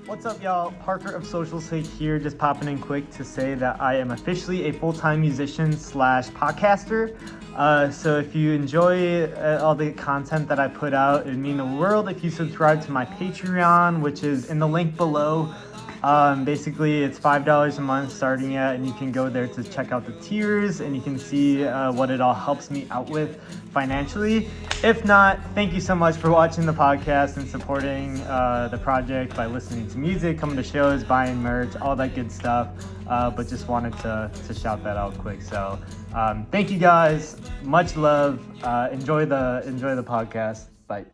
What's up, y'all? Parker of Social Cig here, just popping in quick to say that I am officially a full-time musician / podcaster. So if you enjoy all the content that I put out, it would mean the world if you subscribe to my Patreon, which is in the link below. Basically, it's $5 a month starting at, and you can go there to check out the tiers, and you can see what it all helps me out with financially. If not, thank you so much for watching the podcast and supporting the project by listening to music, coming to shows, buying merch, all that good stuff. But just wanted to shout that out quick. So thank you guys. Much love. Enjoy the podcast. Bye.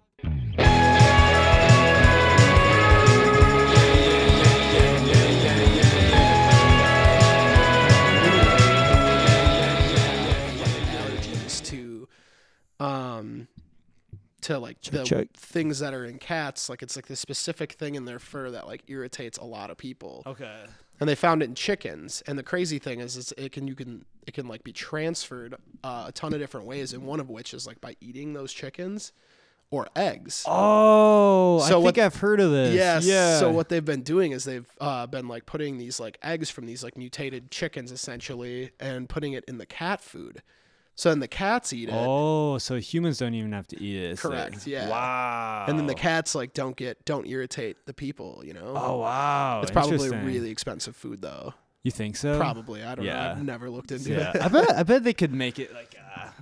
To like the things that are in cats, like it's like this specific thing in their fur that like irritates a lot of people. Okay. And they found it in chickens. And the crazy thing is it can like be transferred a ton of different ways, and one of which is like by eating those chickens or eggs. Oh, so I think I've heard of this. Yes. Yeah. So what they've been doing is they've been like putting these like eggs from these like mutated chickens essentially and putting it in the cat food. So then the cats eat it. Oh, so humans don't even have to eat it. Correct. Yeah. Wow. And then the cats like don't irritate the people, you know? Oh, wow. It's probably really expensive food though. You think so? Probably. I don't know. I've never looked into it. I bet they could make it like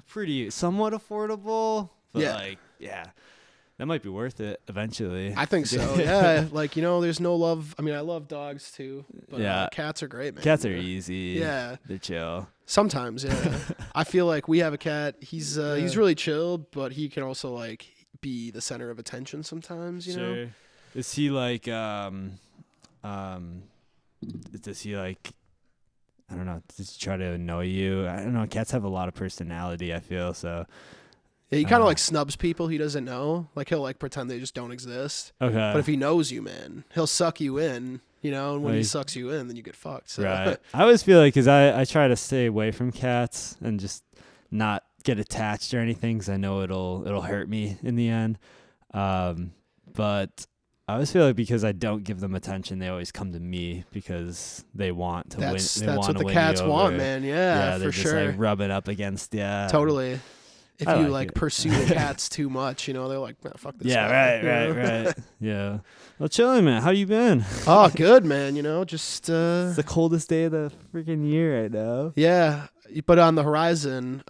pretty somewhat affordable. But like, yeah. That might be worth it eventually. I think so. Yeah. Like, you know, there's no love. I mean, I love dogs too, but cats are great, man. Cats are easy. Yeah. They're chill. Sometimes, yeah. I feel like we have a cat. He's really chill, but he can also like be the center of attention sometimes, you know? Is he like does he like, I don't know, does he try to annoy you? I don't know. Cats have a lot of personality, I feel, so. Yeah, he kind of like snubs people he doesn't know. Like he'll like pretend they just don't exist. Okay. But if he knows you, man, he'll suck you in, you know, and when he sucks you in, then you get fucked. So. Right. I always feel like, because I try to stay away from cats and just not get attached or anything, because I know it'll hurt me in the end. But I always feel like because I don't give them attention, they always come to me because they want to win. That's what the cats want, man. Yeah, they're for just sure. like rubbing up against, Totally. If you like pursue the cats too much, you know, they're like, man, fuck this guy. Right. Yeah. Well, chilling, man. How you been? Oh, good, man. You know, just it's the coldest day of the freaking year right now. Yeah, but on the horizon,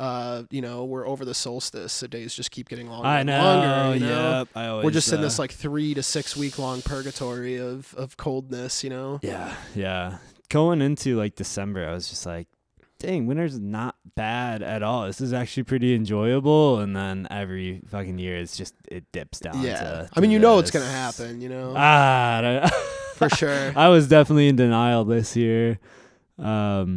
you know, we're over the solstice. The days just keep getting longer. I and know. longer. You know? Yep. We're just in this like 3 to 6 week long purgatory of coldness. You know. Yeah. Going into like December, I was just like, dang, winter's not bad at all. This is actually pretty enjoyable. And then every fucking year, it dips down. Yeah. I mean, you know it's going to happen, you know? For sure. I was definitely in denial this year. Yeah,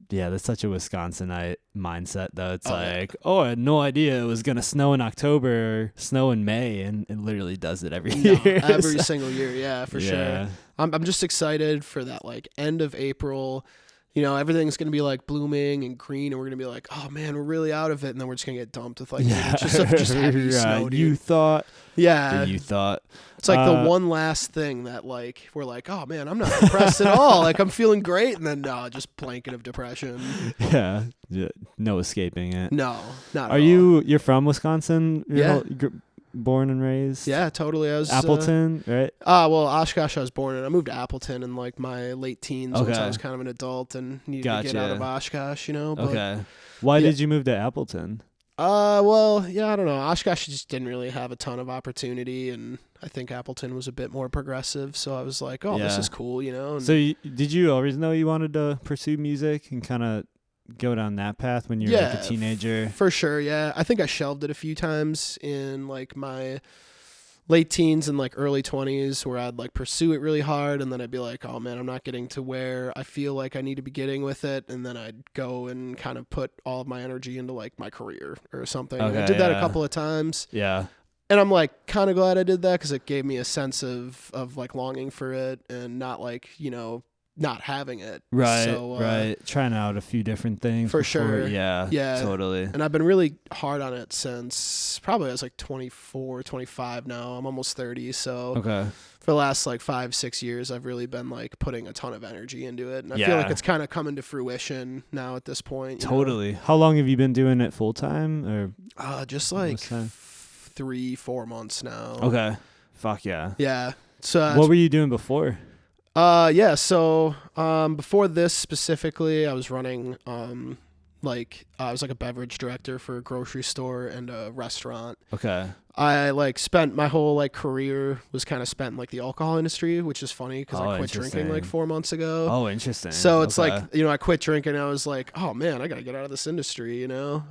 that's such a Wisconsinite mindset, though. It's I had no idea it was going to snow in October or snow in May, and it literally does it every year. Every single year, yeah, for sure. I'm just excited for that, like, end of April. You know, everything's going to be like blooming and green, and we're going to be like, oh man, we're really out of it. And then we're just going to get dumped with like just heavy snow. Dude. You thought. It's like the one last thing that like, we're like, oh man, I'm not depressed at all. Like I'm feeling great. And then just blanket of depression. Yeah. No escaping it. No, not at all. You're from Wisconsin? Born and raised? Yeah, totally. I was Appleton, right? Well, Oshkosh I was born in. I moved to Appleton in like my late teens once I was kind of an adult and needed to get out of Oshkosh, you know. But, why did you move to Appleton? Well, yeah, I don't know. Oshkosh just didn't really have a ton of opportunity, and I think Appleton was a bit more progressive. So I was like, this is cool, you know. And so did you always know you wanted to pursue music and kind of go down that path when you were like a teenager? For sure, yeah. I think I shelved it a few times in like my late teens and like early 20s where I'd like pursue it really hard, and then I'd be like, oh man, I'm not getting to where I feel like I need to be getting with it, and then I'd go and kind of put all of my energy into like my career or something. I did that a couple of times. Yeah. And I'm like kind of glad I did that because it gave me a sense of like longing for it and not like, you know, not having it. Right, So, right. Trying out a few different things. For before. sure. Yeah, totally. And I've been really hard on it since probably I was like 24, 25 now. I'm almost 30. So Okay. for the last like 5-6 years, I've really been like putting a ton of energy into it. And I feel like it's kind of coming to fruition now at this point. Totally. How long have you been doing it full time? Or just like 3-4 months now. Okay. Fuck yeah. Yeah. So what were you doing before? So before this specifically, I was running I was like a beverage director for a grocery store and a restaurant. Okay. I like spent my whole like career was kind of spent in like the alcohol industry, which is funny because I quit drinking like 4 months ago. Oh, interesting. So it's like, I quit drinking. I was like, oh man, I got to get out of this industry,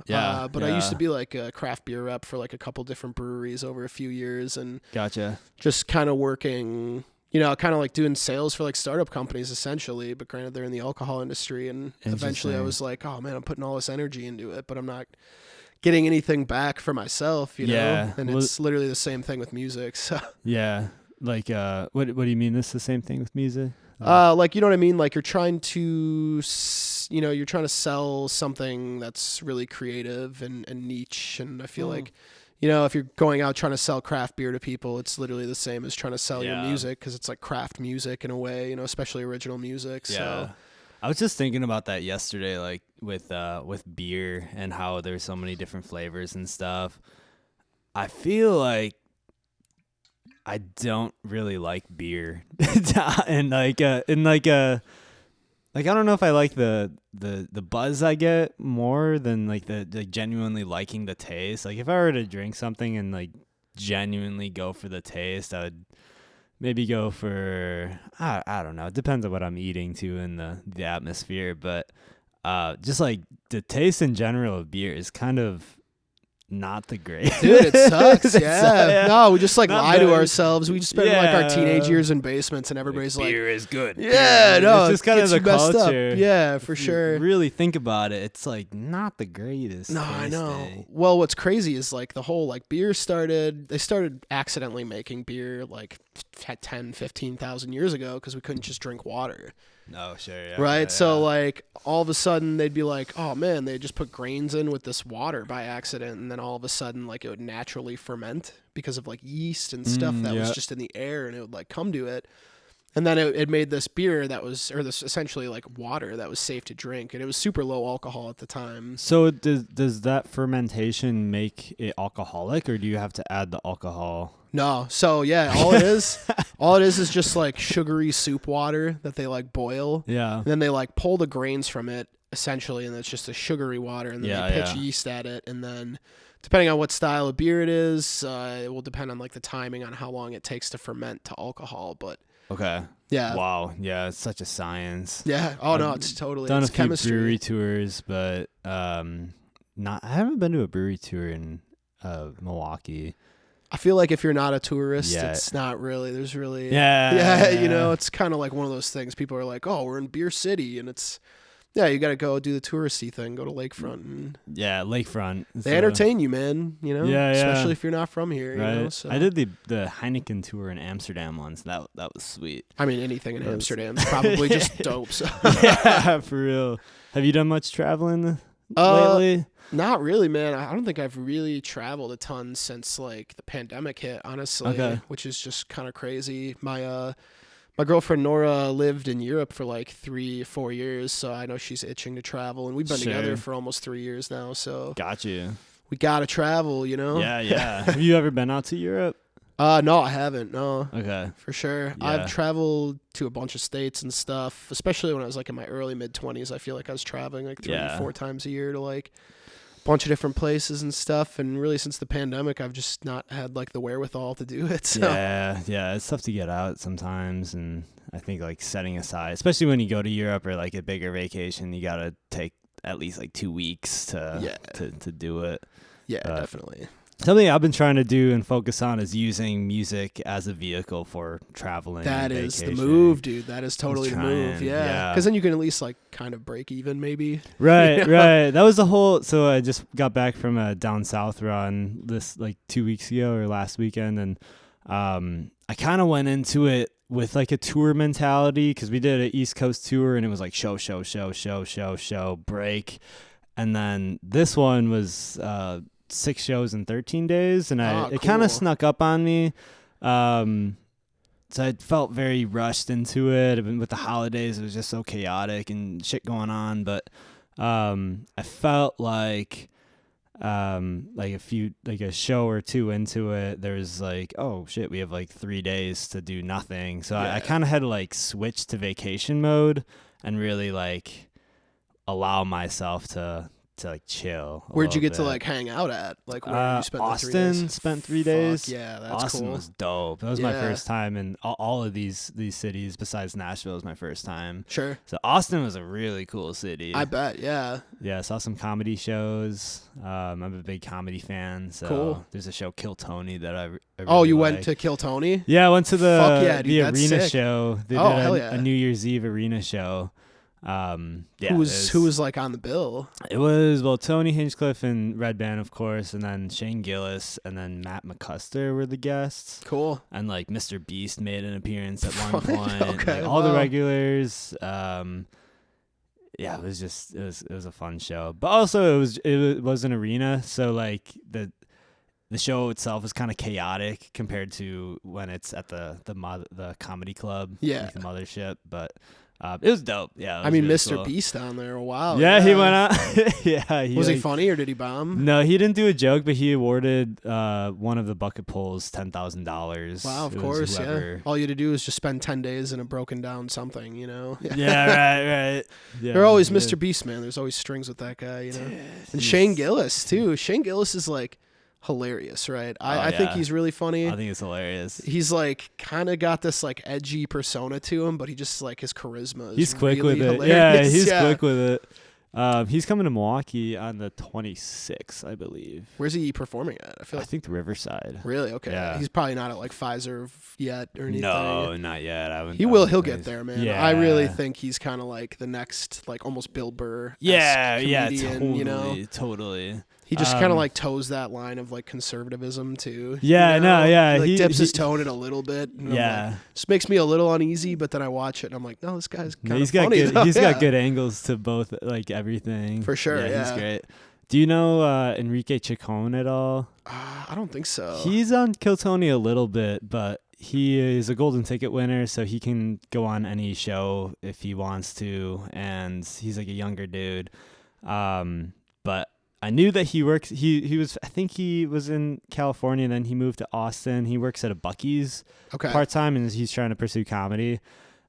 Yeah. But I used to be like a craft beer rep for like a couple different breweries over a few years and Gotcha. just kind of working, kind of like doing sales for like startup companies essentially, but granted they're in the alcohol industry. And eventually I was like, oh man, I'm putting all this energy into it, but I'm not getting anything back for myself, know? And it's literally the same thing with music. So yeah. Like, what do you mean? This is the same thing with music? Like, you know what I mean? Like you're trying to, you're trying to sell something that's really creative and niche. And I feel like, if you're going out trying to sell craft beer to people, it's literally the same as trying to sell your music because it's like craft music in a way, especially original music. Yeah. So I was just thinking about that yesterday, like with beer and how there's so many different flavors and stuff. I feel like I don't really like beer, and I don't know if I like the buzz I get more than like the genuinely liking the taste. Like if I were to drink something and like genuinely go for the taste, I would maybe go for I don't know. It depends on what I'm eating too and the atmosphere, but just like the taste in general of beer is kind of not the greatest. Dude, it sucks. Yeah. No, we just like Not lie to very- ourselves. We just spend like our teenage years in basements and everybody's like, beer is good. yeah, no, it's just kind of gets the you messed up. culture. Yeah, for If you sure. really think about it, it's like not the greatest. No, I know. tasting. Well, what's crazy is like the whole like they started accidentally making beer like 10, 15,000 years ago because we couldn't just drink water. Oh, sure. Yeah, Right. yeah, So yeah. like all of a sudden they'd be like, oh man, they just put grains in with this water by accident. And then all of a sudden like it would naturally ferment because of like yeast and stuff that was just in the air and it would like come to it. And then it made this beer this essentially like water that was safe to drink. And it was super low alcohol at the time. So does that fermentation make it alcoholic, or do you have to add the alcohol? No. So yeah, all it is just like sugary soup water that they like boil. Yeah. And then they like pull the grains from it essentially, and it's just a sugary water, and then they pitch yeast at it, and then depending on what style of beer it is, it will depend on like the timing on how long it takes to ferment to alcohol. But Okay. yeah. Wow. Yeah, it's such a science. Yeah. Oh no, I've it's totally Done it's a few chemistry. brewery tours, but I haven't been to a brewery tour in Milwaukee. I feel like if you're not a tourist, Yeah. it's not really. There's really. Yeah. It's kind of like one of those things. People are like, "Oh, we're in Beer City," and it's. Yeah, you got to go do the touristy thing. Go to lakefront. And Yeah, lakefront. they entertain you, man. Yeah. Especially if you're not from here. Right. So. I did the Heineken tour in Amsterdam once. That was sweet. I mean, anything in It was- Amsterdam is probably just dope. So. Yeah, for real. Have you done much traveling lately? Not really, man. I don't think I've really traveled a ton since like the pandemic hit, honestly. Okay. Which is just kind of crazy. My girlfriend Nora lived in Europe for like 3-4 years, so I know she's itching to travel, and we've been Sure. together for almost 3 years now. So Got you. we gotta travel, Yeah. Have you ever been out to Europe? No, I haven't. No. Okay. For sure. Yeah. I've traveled to a bunch of states and stuff, especially when I was like in my early mid-20s. I feel like I was traveling like 3-4 times a year to like a bunch of different places and stuff. And really since the pandemic, I've just not had like the wherewithal to do it. So. Yeah. It's tough to get out sometimes, and I think like setting aside, especially when you go to Europe or like a bigger vacation, you gotta take at least like 2 weeks to do it. Yeah, But- definitely. Something I've been trying to do and focus on is using music as a vehicle for traveling. That and is the vacationing. move, dude. That is totally the move. trying, Yeah. yeah. Because then you can at least like kind of break even maybe. Right. That was the whole. So I just got back from a down south run this like 2 weeks ago or last weekend, and I kind of went into it with like a tour mentality, because we did an East Coast tour and it was like show, break. And then this one was 6 shows in 13 days, and it kind cool. of snuck up on me. So I felt very rushed into it. With the holidays, it was just so chaotic and shit going on. But I felt like a show or two into it, there's like, oh shit, we have like 3 days to do nothing. So I kind of had to like switch to vacation mode and really like allow myself to like chill. Where'd you get to like hang out at? Like where did you spend Austin, the 3 days? spent 3 days. Yeah, that's Austin cool. was dope. That was my first time in all of these cities. Besides Nashville, was my first time. Sure. So Austin was a really cool city. I bet. Yeah. Yeah, I saw some comedy shows. I'm a big comedy fan. So cool. There's a show, Kill Tony, that I really Oh, you like. went to Kill Tony? Yeah, I went to the Fuck yeah, dude, that's arena sick. show. They Oh, did hell yeah. a New Year's Eve arena show. Who was like on the bill? It was Tony Hinchcliffe and Red Band, of course, and then Shane Gillis and then Matt McCusker were the guests. Cool. And like Mr. Beast made an appearance at one point. Okay, like, all the wow. regulars. Yeah, it was a fun show. But also it was an arena, so like the show itself is kind of chaotic compared to when it's at the comedy club, Yeah. like the mothership, but it was dope. Yeah, it was I mean, really Mr. cool. Beast down there. Wow. Yeah, he went out. Yeah, Was he funny or did he bomb? No, he didn't do a joke, but he awarded one of the bucket pulls $10,000. Wow, of course, yeah. All you had to do is just spend 10 days in a broken down something, you know? Yeah, right. Yeah, They're always Mr. Beast, man. There's always strings with that guy, you know? And Shane Gillis, too. Shane Gillis is like hilarious, right? I think he's really funny. I think it's hilarious. He's like kind of got this like edgy persona to him, but he just like his charisma is He's quick really with it. hilarious. Yeah, he's quick with it. He's coming to Milwaukee on the 26th, I believe. Where's he performing at? I think the Riverside. Really? Okay. Yeah. He's probably not at like Pfizer yet or anything. No, not yet. He'll get there, man. Yeah. I really think he's kind of like the next, like almost Bill Burr. comedian, totally, you know? totally. He just kind of like toes that line of like conservatism too. Yeah, you know? no, yeah. He like dips his he- toe in it a little bit. And Yeah. I'm like, just makes me a little uneasy, but then I watch it and I'm like, no, this guy's kind of He's got funny. good. though. He's Yeah. got good angles to both, like everything. For sure, He's yeah. great. Do you know Enrique Chacon at all? I don't think so. He's on Kill Tony a little bit, but he is a golden ticket winner, so he can go on any show if he wants to, and he's like a younger dude. But I knew that he works. He was. I think he was in California, and then he moved to Austin. He works at a Buc-ee's part time, and he's trying to pursue comedy.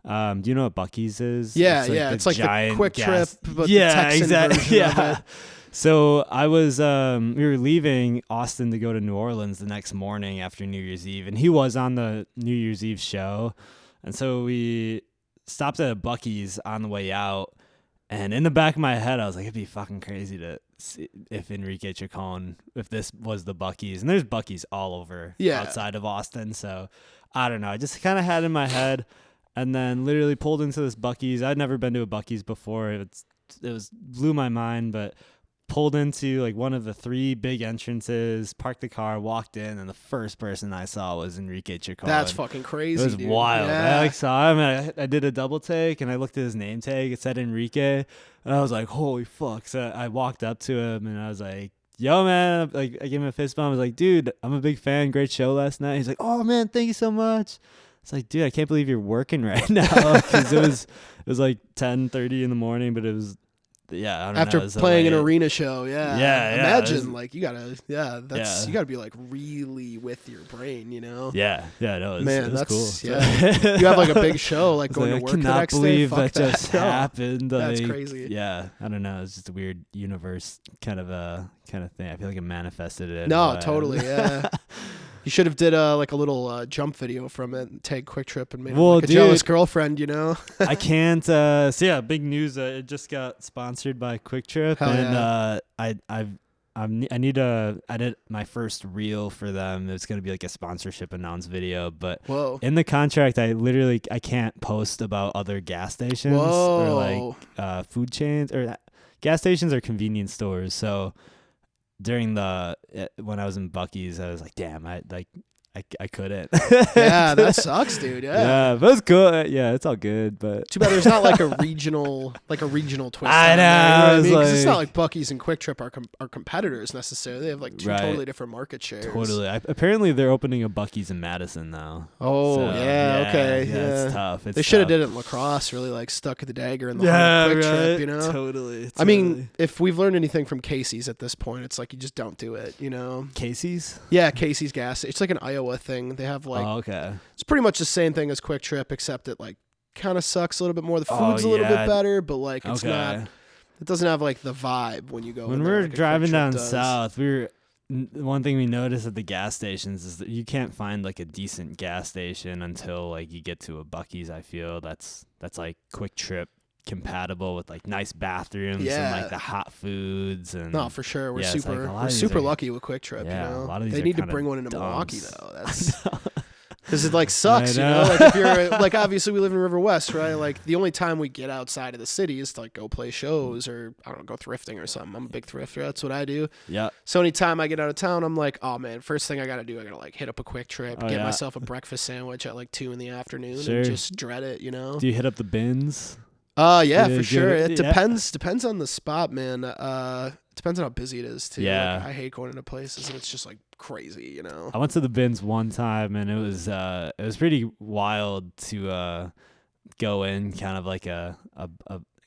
Do you know what Buc-ee's is? Yeah, the it's like the giant Quick gas- Trip, but yeah, the Texan exactly. version Yeah. of it. So I was. We were leaving Austin to go to New Orleans the next morning after New Year's Eve, and he was on the New Year's Eve show, and so we stopped at a Buc-ee's on the way out. And in the back of my head, I was like, it'd be fucking crazy to see if Enrique Chacon, if this was the Buc-ee's. And there's Buc-ee's all over outside of Austin. So I don't know. I just kind of had it in my head, and then literally pulled into this Buc-ee's. I'd never been to a Buc-ee's before. It blew my mind, but pulled into like one of the 3 big entrances, parked the car, walked in, and the first person I saw was Enrique Chacon. That's fucking crazy. It was dude. wild. Yeah. I like saw him, and I did a double take, and I looked at his name tag. It said Enrique, and I was like, "Holy fuck!" So I walked up to him, and I was like, "Yo, man!" Like I gave him a fist bump. I was like, "Dude, I'm a big fan. Great show last night." He's like, "Oh man, thank you so much." It's like, dude, I can't believe you're working right now, because it was like 10:30 in the morning, but it was. Yeah, I don't know. After It was playing an late. arena show, yeah. Yeah, Imagine, like, you gotta, that's, Yeah. you gotta be, like, really with your brain, you know? Yeah, no, it Man, was that's, cool. yeah. You have, like, a big show, like, It's going like, to I work the cannot next believe day. Fuck that just No. happened. That's like, crazy. Yeah, I don't know. It's just a weird universe kind of thing. I feel like it manifested it. No, totally, yeah. You should have did like a little jump video from it and tag Quick Trip and made him like a jealous girlfriend, you know? I can't. So yeah, big news. It just got sponsored by Quick Trip, Hell and I need to edit my first reel for them. It's gonna be like a sponsorship announce video, but Whoa. in the contract, I can't post about other gas stations or like food chains or gas stations or convenience stores. So during when I was in Buc-ee's, I was like, damn, I couldn't. Yeah, that sucks, dude. Yeah. But it's good. Yeah, it's all good. But Too bad there's not like a regional twist. I on know, there, you know what I it's mean? 'Cause it's not like- like Buc-ee's and Quick Trip are competitors necessarily. They have like two Right. totally different market shares. totally. Apparently, they're opening a Buc-ee's in Madison now. Oh, So, yeah, okay. Yeah, it's Yeah. tough. It's They should have tough. did it in lacrosse, really like stuck the dagger in the heart of Quick Trip, you know? Totally. I mean, if we've learned anything from Casey's at this point, it's like you just don't do it, you know? Casey's. Yeah, Casey's gas. It's like an Iowa thing. They have like, Oh, okay. it's pretty much the same thing as Quick Trip, except it like kind of sucks a little bit more. The food's a little yeah. bit better, but like it's Okay. not, it doesn't have like the vibe when you go When in we there were like a Quick driving Trip down does. south, one thing we noticed at the gas stations is that you can't find like a decent gas station until like you get to a Buc-ee's. I feel that's like Quick Trip compatible with like nice bathrooms and Yeah. like the hot foods and No, for sure. We're Yeah, it's like a lot we're of these super are- lucky with Quick Trip. Yeah, you know, a lot of these they are need to kinda bring one into Milwaukee dumps. though. That's because it like sucks, I you know. know. Like if you're like obviously we live in River West, right? Like the only time we get outside of the city is to like go play shows or I don't know, go thrifting or something. I'm a big thrifter. That's what I do. yeah. So anytime I get out of town, I'm like, oh man, first thing I gotta do, I gotta like hit up a Quick Trip, Oh, get yeah. myself a breakfast sandwich at like 2 p.m. Sure. and just dread it, you know. Do you hit up the bins? Yeah, Do for they sure. give It it- yeah. depends on the spot, man. Depends on how busy it is too. Yeah. Like, I hate going into places and it's just like crazy, you know. I went to the bins one time and it was pretty wild to go in kind of like a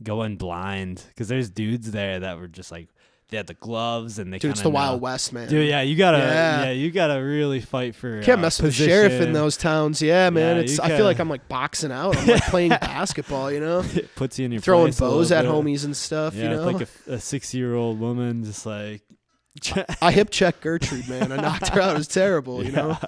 go in blind because there's dudes there that were just like they had the gloves and they Dude, it's kinda the Wild know- West, man. Dude, yeah, you gotta really fight for. Can't mess with the sheriff in position. those towns. Yeah, man. Yeah, It's you I feel gotta- like I'm like boxing out. I'm like playing basketball, you know? It puts you in your Throwing place a bows little at bit. homies and stuff, Yeah, you know? it's like a 6-year-old woman just like. I hip checked Gertrude, man. I knocked her out. It was terrible, you know?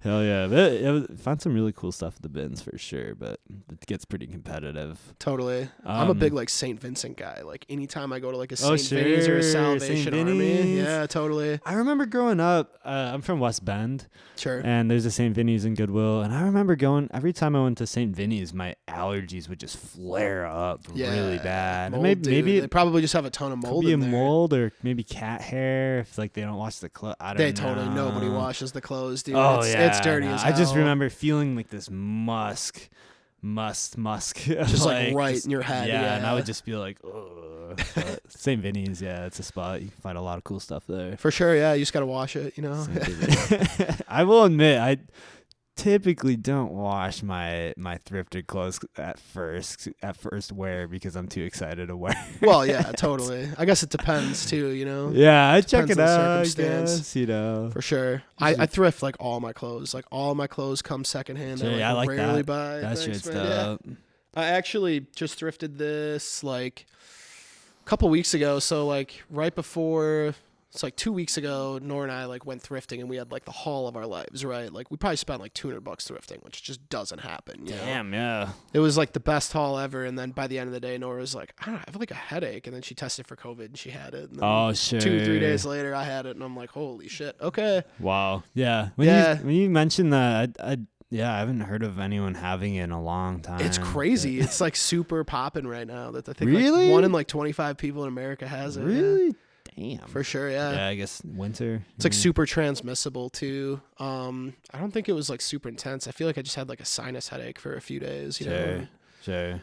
Hell yeah! But found some really cool stuff at the bins for sure, but it gets pretty competitive. Totally. I'm a Um, big like St. Vincent guy. Like anytime I go to like a Oh, St. Vinny's or a sure. Salvation St. Army. Vinny's. Yeah, totally. I remember growing up. I'm from West Bend, Sure. and there's a St. Vinny's in Goodwill, and I remember going every time I went to St. Vinny's, my allergies would just flare up really bad. Mold, maybe dude. maybe they probably just have a ton of could mold be a in there. mold or maybe cat hair if like they don't wash the clothes. I don't know. They totally nobody washes the clothes, dude. Oh It's dirty no. as I just hell. remember feeling like this musk, Just like right in your head. Yeah, and I would just be like, ugh. But St. Vinny's, yeah, it's a spot. You can find a lot of cool stuff there. for sure. Yeah, you just gotta wash it. You know. St. Vinny's. I will admit, I typically don't wash my thrifted clothes at first wear because I'm too excited to wear. Well, yeah, totally. I guess it depends too. You know. Yeah, I check Depends it on the out. I circumstance. guess, you know. For sure. I thrift like all my clothes. Like all my clothes come secondhand. Sure, yeah, I like rarely that. buy. That Thanks, shit's man. Yeah. dope. I actually just thrifted this like a couple weeks ago. So like right before, it's like 2 weeks ago, Nora and I like went thrifting and we had like the haul of our lives, right? Like we probably spent like $200 thrifting, which just doesn't happen. You know? Damn, yeah. It was like the best haul ever. And then by the end of the day, Nora was like, I don't know, I have like a headache. And then she tested for COVID and she had it. And then Oh, sure. 2-3 days later, I had it. And I'm like, holy shit. Okay. Wow. Yeah. Yeah. When you mentioned that, I haven't heard of anyone having it in a long time. It's crazy. It's like super popping right now. That I think Really? like 1 in like 25 people in America has it. Yeah. Really? Damn. For sure, yeah. Yeah, I guess winter. It's like super transmissible too. I don't think it was like super intense. I feel like I just had like a sinus headache for a few days. You know? Sure.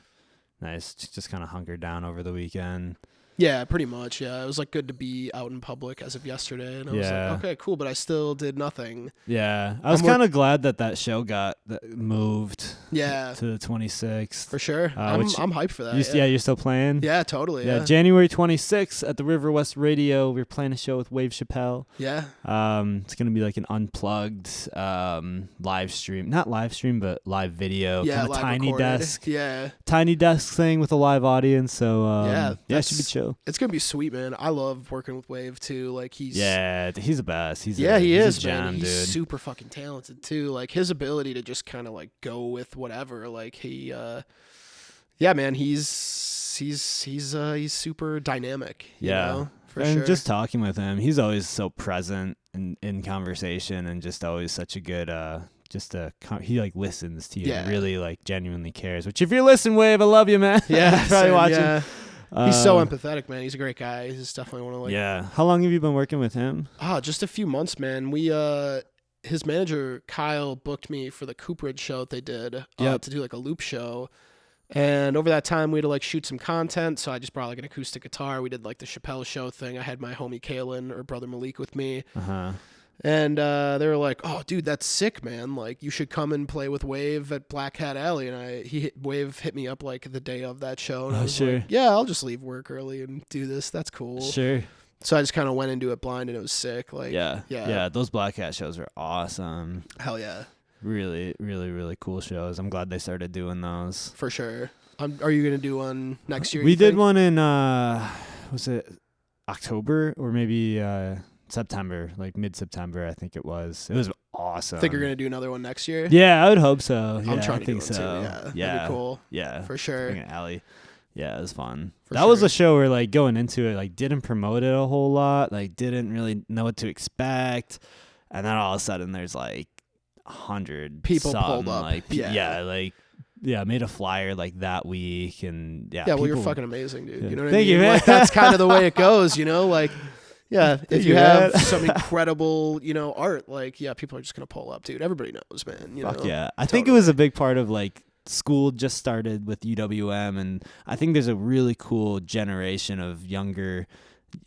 Nice. Just kind of hunkered down over the weekend. Yeah, pretty much. Yeah, it was like good to be out in public as of yesterday, and I was Yeah. like, okay, cool, but I still did nothing. Yeah. I was I'm work- kind of glad that show got moved Yeah, to the 26th. for sure. I'm hyped for that. You're still playing? Yeah, totally. Yeah, Yeah, January 26th at the River West Radio. We're playing a show with Wave Chappelle. yeah. It's gonna be like an unplugged live stream, not live stream, but live video. Yeah, kind of live tiny recorded. desk, Yeah, tiny desk thing with a live audience. So Yeah, it should be chill. it's gonna be sweet, man. I love working with Wave too. Like he's He's the best. he he's is, a man. gem, He's dude. super fucking talented too. Like his ability to just kind of like go with whatever. Like he, yeah, man. He's super dynamic. You know, for and sure. just talking with him, he's always so present in conversation and just always such a good he like listens to you and Yeah. really like genuinely cares. Which if you're listening, Wave, I love you, man. yeah, You're probably same, watching. Yeah. He's so empathetic, man. He's a great guy. He's definitely one of like Yeah. How long have you been working with him? just a few months, man. We his manager Kyle booked me for the Cooperage show that they did to do like a loop show. And over that time, we had to like shoot some content. So I just brought like an acoustic guitar. We did like the Chappelle show thing. I had my homie Kalen or brother Malik with me. And they were like, "Oh, dude, that's sick, man! Like, you should come and play with Wave at Black Hat Alley." And Wave hit me up like the day of that show, and I was like, "Yeah, I'll just leave work early and do this. That's cool." Sure. So I just kind of went into it blind, and it was sick. Like, yeah. Those Black Hat shows are awesome. Hell yeah! Really, really, really cool shows. I'm glad they started doing those. For sure. Are you gonna do one next year? We did one in was it October or maybe September, like mid-September, I think it was. It was awesome. Think you're gonna do another one next year? Yeah, I would hope so. I'm trying to think do one so. too. Yeah, that'd be cool. Yeah, for sure. Alley. Yeah, it was fun. For that sure. was a show where like going into it, like didn't promote it a whole lot, like didn't really know what to expect, and then all of a sudden there's like 100 people pulled up. Like, made a flyer like that week, and well, you're fucking amazing, dude. You know what Thank I mean? you, man. Like, that's kind of the way it goes, you know? Like, yeah, if you have man. some incredible, art, like, people are just gonna pull up, dude. Everybody knows, man. You know? Yeah, I think it was a big part of like school just started with UWM, and I think there's a really cool generation of younger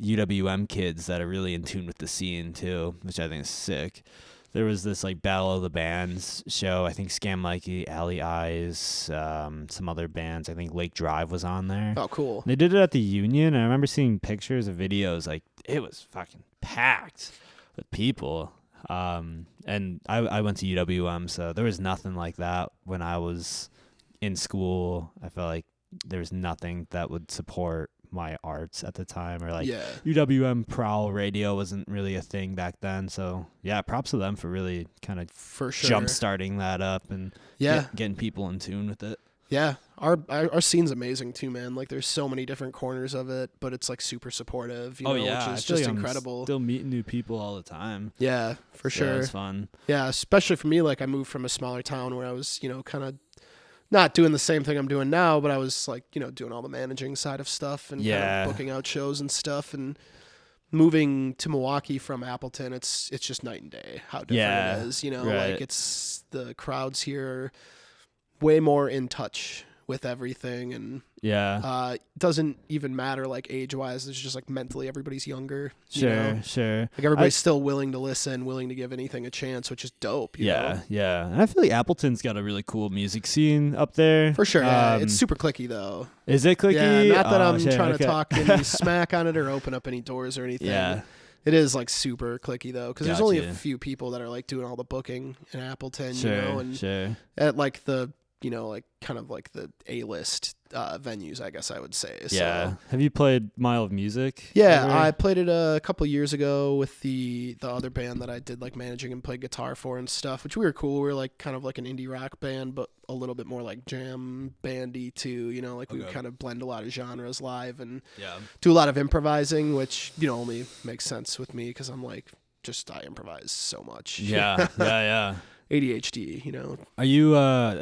UWM kids that are really in tune with the scene too, which I think is sick. There was this like Battle of the Bands show. I think Scam Likey, Alley Eyes, some other bands. I think Lake Drive was on there. Oh, cool. They did it at the Union. I remember seeing pictures of videos. Like it was fucking packed with people. And I went to UWM, so there was nothing like that when I was in school. I felt like there was nothing that would support my arts at the time, or like UWM Prowl Radio wasn't really a thing back then. So yeah, props to them for really kind of jump starting that up and getting people in tune with it. Yeah, our scene's amazing too, man. Like there's so many different corners of it, but it's like super supportive, which is just incredible. I'm still meeting new people all the time. Yeah, for sure. It's fun. Yeah, especially for me, like I moved from a smaller town where I was, kind of not doing the same thing I'm doing now, but I was like, doing all the managing side of stuff and kind of booking out shows and stuff. And moving to Milwaukee from Appleton, it's just night and day how different it is. Like it's the crowds here are way more in touch with everything, and it doesn't even matter like age wise. It's just like mentally everybody's younger. Sure. Like everybody's still willing to listen, willing to give anything a chance, which is dope. You know? And I feel like Appleton's got a really cool music scene up there. For sure. It's super clicky though. Is it clicky? Yeah, not that I'm trying to talk any smack on it or open up any doors or anything. Yeah. It is like super clicky though, because there's only a few people that are like doing all the booking in Appleton, and at like the like kind of like the A-list venues, I guess I would say. Yeah. So, have you played Mile of Music? Yeah, ever? I played it a couple years ago with the other band that I did like managing and played guitar for and stuff, which we were cool. We were like kind of like an indie rock band, but a little bit more like jam bandy too. Like we would kind of blend a lot of genres live and do a lot of improvising, which only makes sense with me because I'm like I improvise so much. Yeah. ADHD, Are you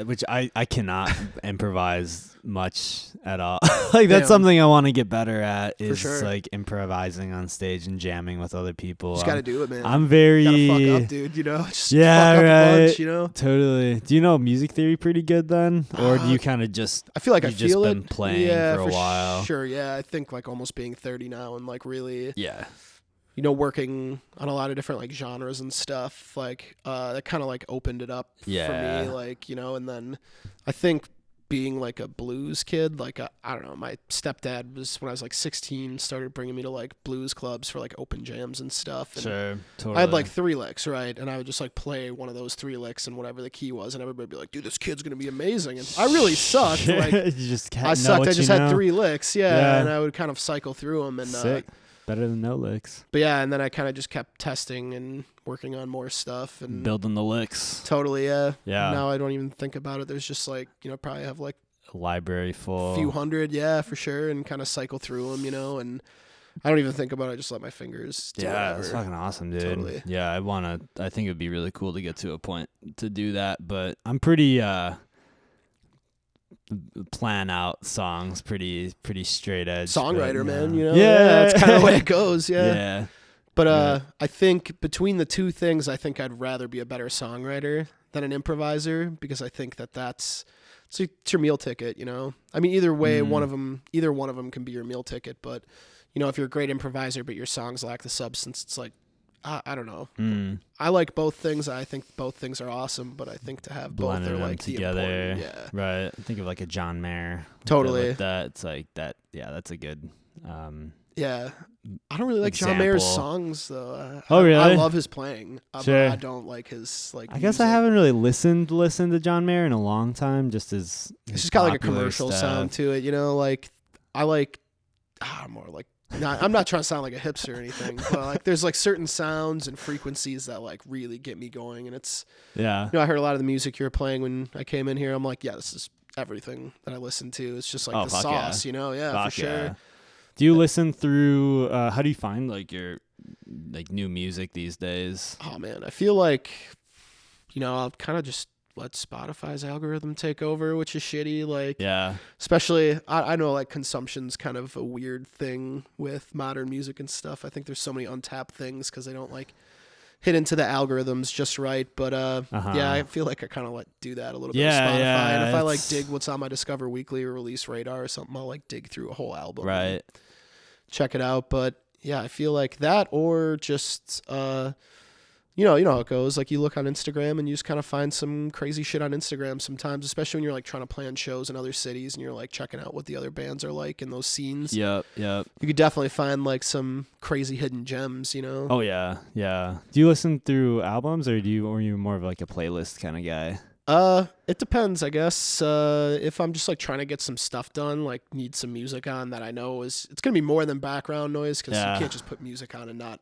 which I cannot improvise much at all. Like that's something I want to get better at is like improvising on stage and jamming with other people. Just got to do it, man. I'm very gotta fuck up, dude, Just fuck up a bunch, Totally. Do you know music theory pretty good then? Or do you kind of just I feel like you've just been playing for a while? Sure, yeah. I think like almost being 30 now and like really working on a lot of different like genres and stuff, like that kind of like opened it up for me, like and then I think being like a blues kid, like I don't know, my stepdad was when I was like 16 started bringing me to like blues clubs for like open jams and stuff. And totally. I had like 3 licks, right, and I would just like play one of those 3 licks and whatever the key was, and everybody would be like, "Dude, this kid's gonna be amazing." And I really sucked. Like I sucked. I just had 3 licks, and I would kind of cycle through them and. Sick. Better than no licks. But yeah, and then I kind of just kept testing and working on more stuff and building the licks. Totally, yeah. Yeah. Now I don't even think about it. There's just like, probably have like a library full. A few hundred, yeah, for sure, and kind of cycle through them, and I don't even think about it. I just let my fingers do whatever. That's fucking awesome, dude. Totally. Yeah, I think it'd be really cool to get to a point to do that, but I'm pretty plan out songs pretty straight edge. Songwriter, man, Yeah, that's kind of the way it goes. Yeah. But Right. I think between the two things, I think I'd rather be a better songwriter than an improviser, because I think it's your meal ticket, you know. I mean, either way, either one of them can be your meal ticket. But you know, if you're a great improviser but your songs lack the substance, it's like I don't know. I like both things. I think both things are awesome, but I think to have Blending both are them like together. Yeah. Right. Think of like a John Mayer. Totally. With that. It's like that. Yeah, that's a good. Yeah. I don't really like John example. Mayer's songs though. Oh, really? I love his playing. Sure. I don't like his like. I guess I haven't really listened to John Mayer in a long time. Just as it's just got like a popular commercial stuff. sound to it, you know. Like I like more like. I'm not trying to sound like a hipster or anything, but like there's like certain sounds and frequencies that like really get me going, and it's Yeah. you know, I heard a lot of the music you were playing when I came in here. I'm like, yeah, this is everything that I listen to. It's just like the fuck sauce, yeah. you know? Yeah, Fuck for sure. yeah. Do you listen through? How do you find like your like new music these days? Oh man, I feel like, you know, I'll kind of just let Spotify's algorithm take over, which is shitty. Like, Yeah. especially, I know like consumption's kind of a weird thing with modern music and stuff. I think there's so many untapped things because they don't like hit into the algorithms just right. But yeah, I feel like I kind of do that a little bit with Spotify. Yeah, and if I like dig what's on my Discover Weekly or Release Radar or something, I'll like dig through a whole album. Right. Check it out. But yeah, I feel like that, or just you know how it goes. Like you look on Instagram and you just kind of find some crazy shit on Instagram sometimes, especially when you're like trying to plan shows in other cities and you're like checking out what the other bands are like in those scenes. Yep. You could definitely find like some crazy hidden gems, you know? Oh yeah. Do you listen through albums, or are you more of like a playlist kind of guy? It depends, I guess. If I'm just like trying to get some stuff done, like need some music on that I know it's gonna be more than background noise, because you can't just put music on and not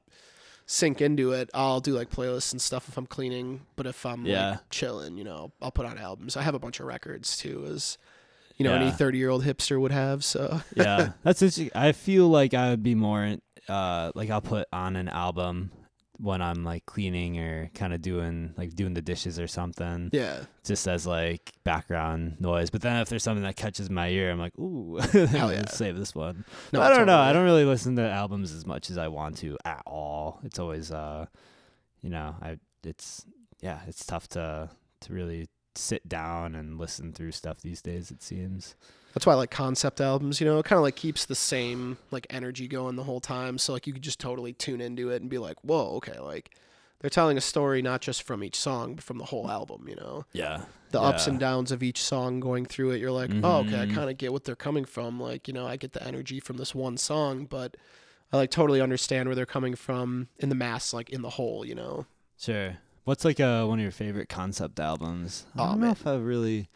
sink into it. I'll do like playlists and stuff if I'm cleaning, but if I'm like chilling, you know, I'll put on albums. I have a bunch of records too, as you know, any 30-year-old hipster would have. So yeah, that's interesting. I feel like I would be more like I'll put on an album when I'm like cleaning or kind of doing the dishes or something. Yeah, just as like background noise. But then if there's something that catches my ear, I'm like, ooh, hell yeah, save this one. No, I don't know. totally. I don't really listen to albums as much as I want to at all. It's always you know, it's tough to really sit down and listen through stuff these days, it seems. That's why I like concept albums, you know, it kind of like keeps the same like energy going the whole time. So like you could just totally tune into it and be like, whoa, okay, like they're telling a story not just from each song, but from the whole album, you know? Yeah. The ups and downs of each song going through it. You're like, oh, okay, I kind of get what they're coming from. Like, you know, I get the energy from this one song, but I like totally understand where they're coming from in the mass, like in the whole, you know? Sure. What's like one of your favorite concept albums? I don't know if I really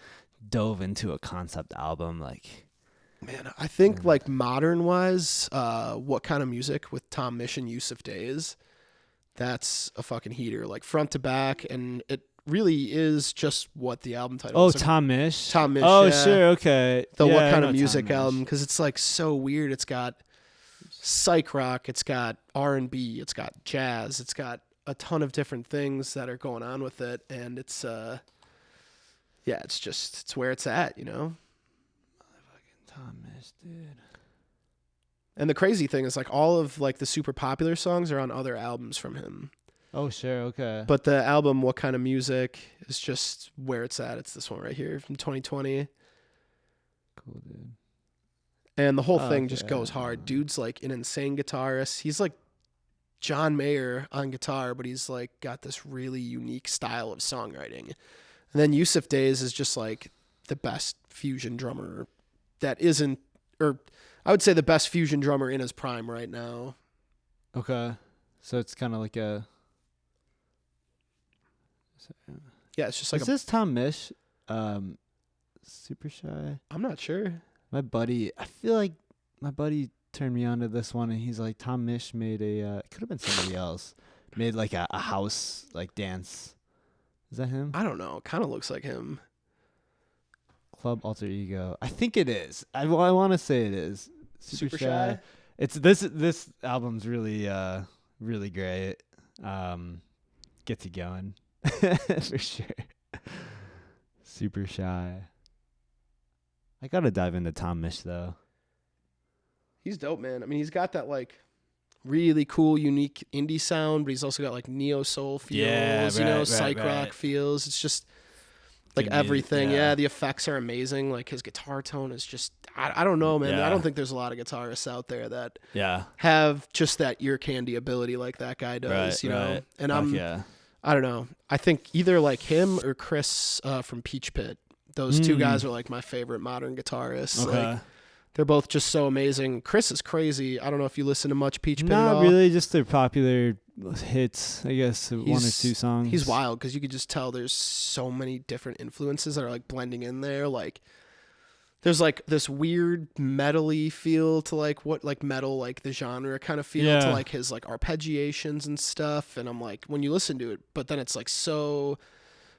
dove into a concept album. Like, man, I think like modern wise, What Kind of Music with Tom Misch and Yusuf Days, that's a fucking heater, like front to back, and it really is just what the album title is. Oh, Tom Misch. Oh, yeah. Sure, okay. The What Kind of Music album, because it's like so weird. It's got psych rock, it's got R&B, it's got jazz, it's got a ton of different things that are going on with it, and it's it's where it's at, you know. Fucking Tom Misch, dude. And the crazy thing is like all of like the super popular songs are on other albums from him. Oh, sure, okay. But the album What Kind of Music is just where it's at. It's this one right here from 2020. Cool, dude. And the whole thing just goes hard. Dude's like an insane guitarist. He's like John Mayer on guitar, but he's like got this really unique style of songwriting. And then Yusuf Days is just like the best fusion drummer that isn't, or I would say the best fusion drummer in his prime right now. Okay. So it's kind of like a... Yeah, it's just like is this Tom Misch? Super Shy? I'm not sure. I feel like my buddy turned me on to this one, and he's like, Tom Misch made it could have been somebody else, made like a house like dance. Is that him? I don't know. It kind of looks like him. Club Alter Ego. I think it is. I want to say it is. Super Shy. It's this album's really really great. Gets you going for sure. Super Shy. I gotta dive into Tom Misch though. He's dope, man. I mean, he's got that like really cool, unique indie sound, but he's also got like neo soul feels, psych rock feels. It's just like everything. Yeah, the effects are amazing. Like his guitar tone is just, I don't know, man. I don't think there's a lot of guitarists out there that have just that ear candy ability like that guy does, you know? And I don't know. I think either like him or Chris from Peach Pit. Those two guys are like my favorite modern guitarists. Okay. Like, they're both just so amazing. Chris is crazy. I don't know if you listen to much Peach Pit at all. Not really, just their popular hits, I guess, one or two songs. He's wild because you could just tell there's so many different influences that are like blending in there. Like there's like this weird metal-y feel to like what like metal, like the genre kind of feel to like his like arpeggiations and stuff. And I'm like, when you listen to it, but then it's like so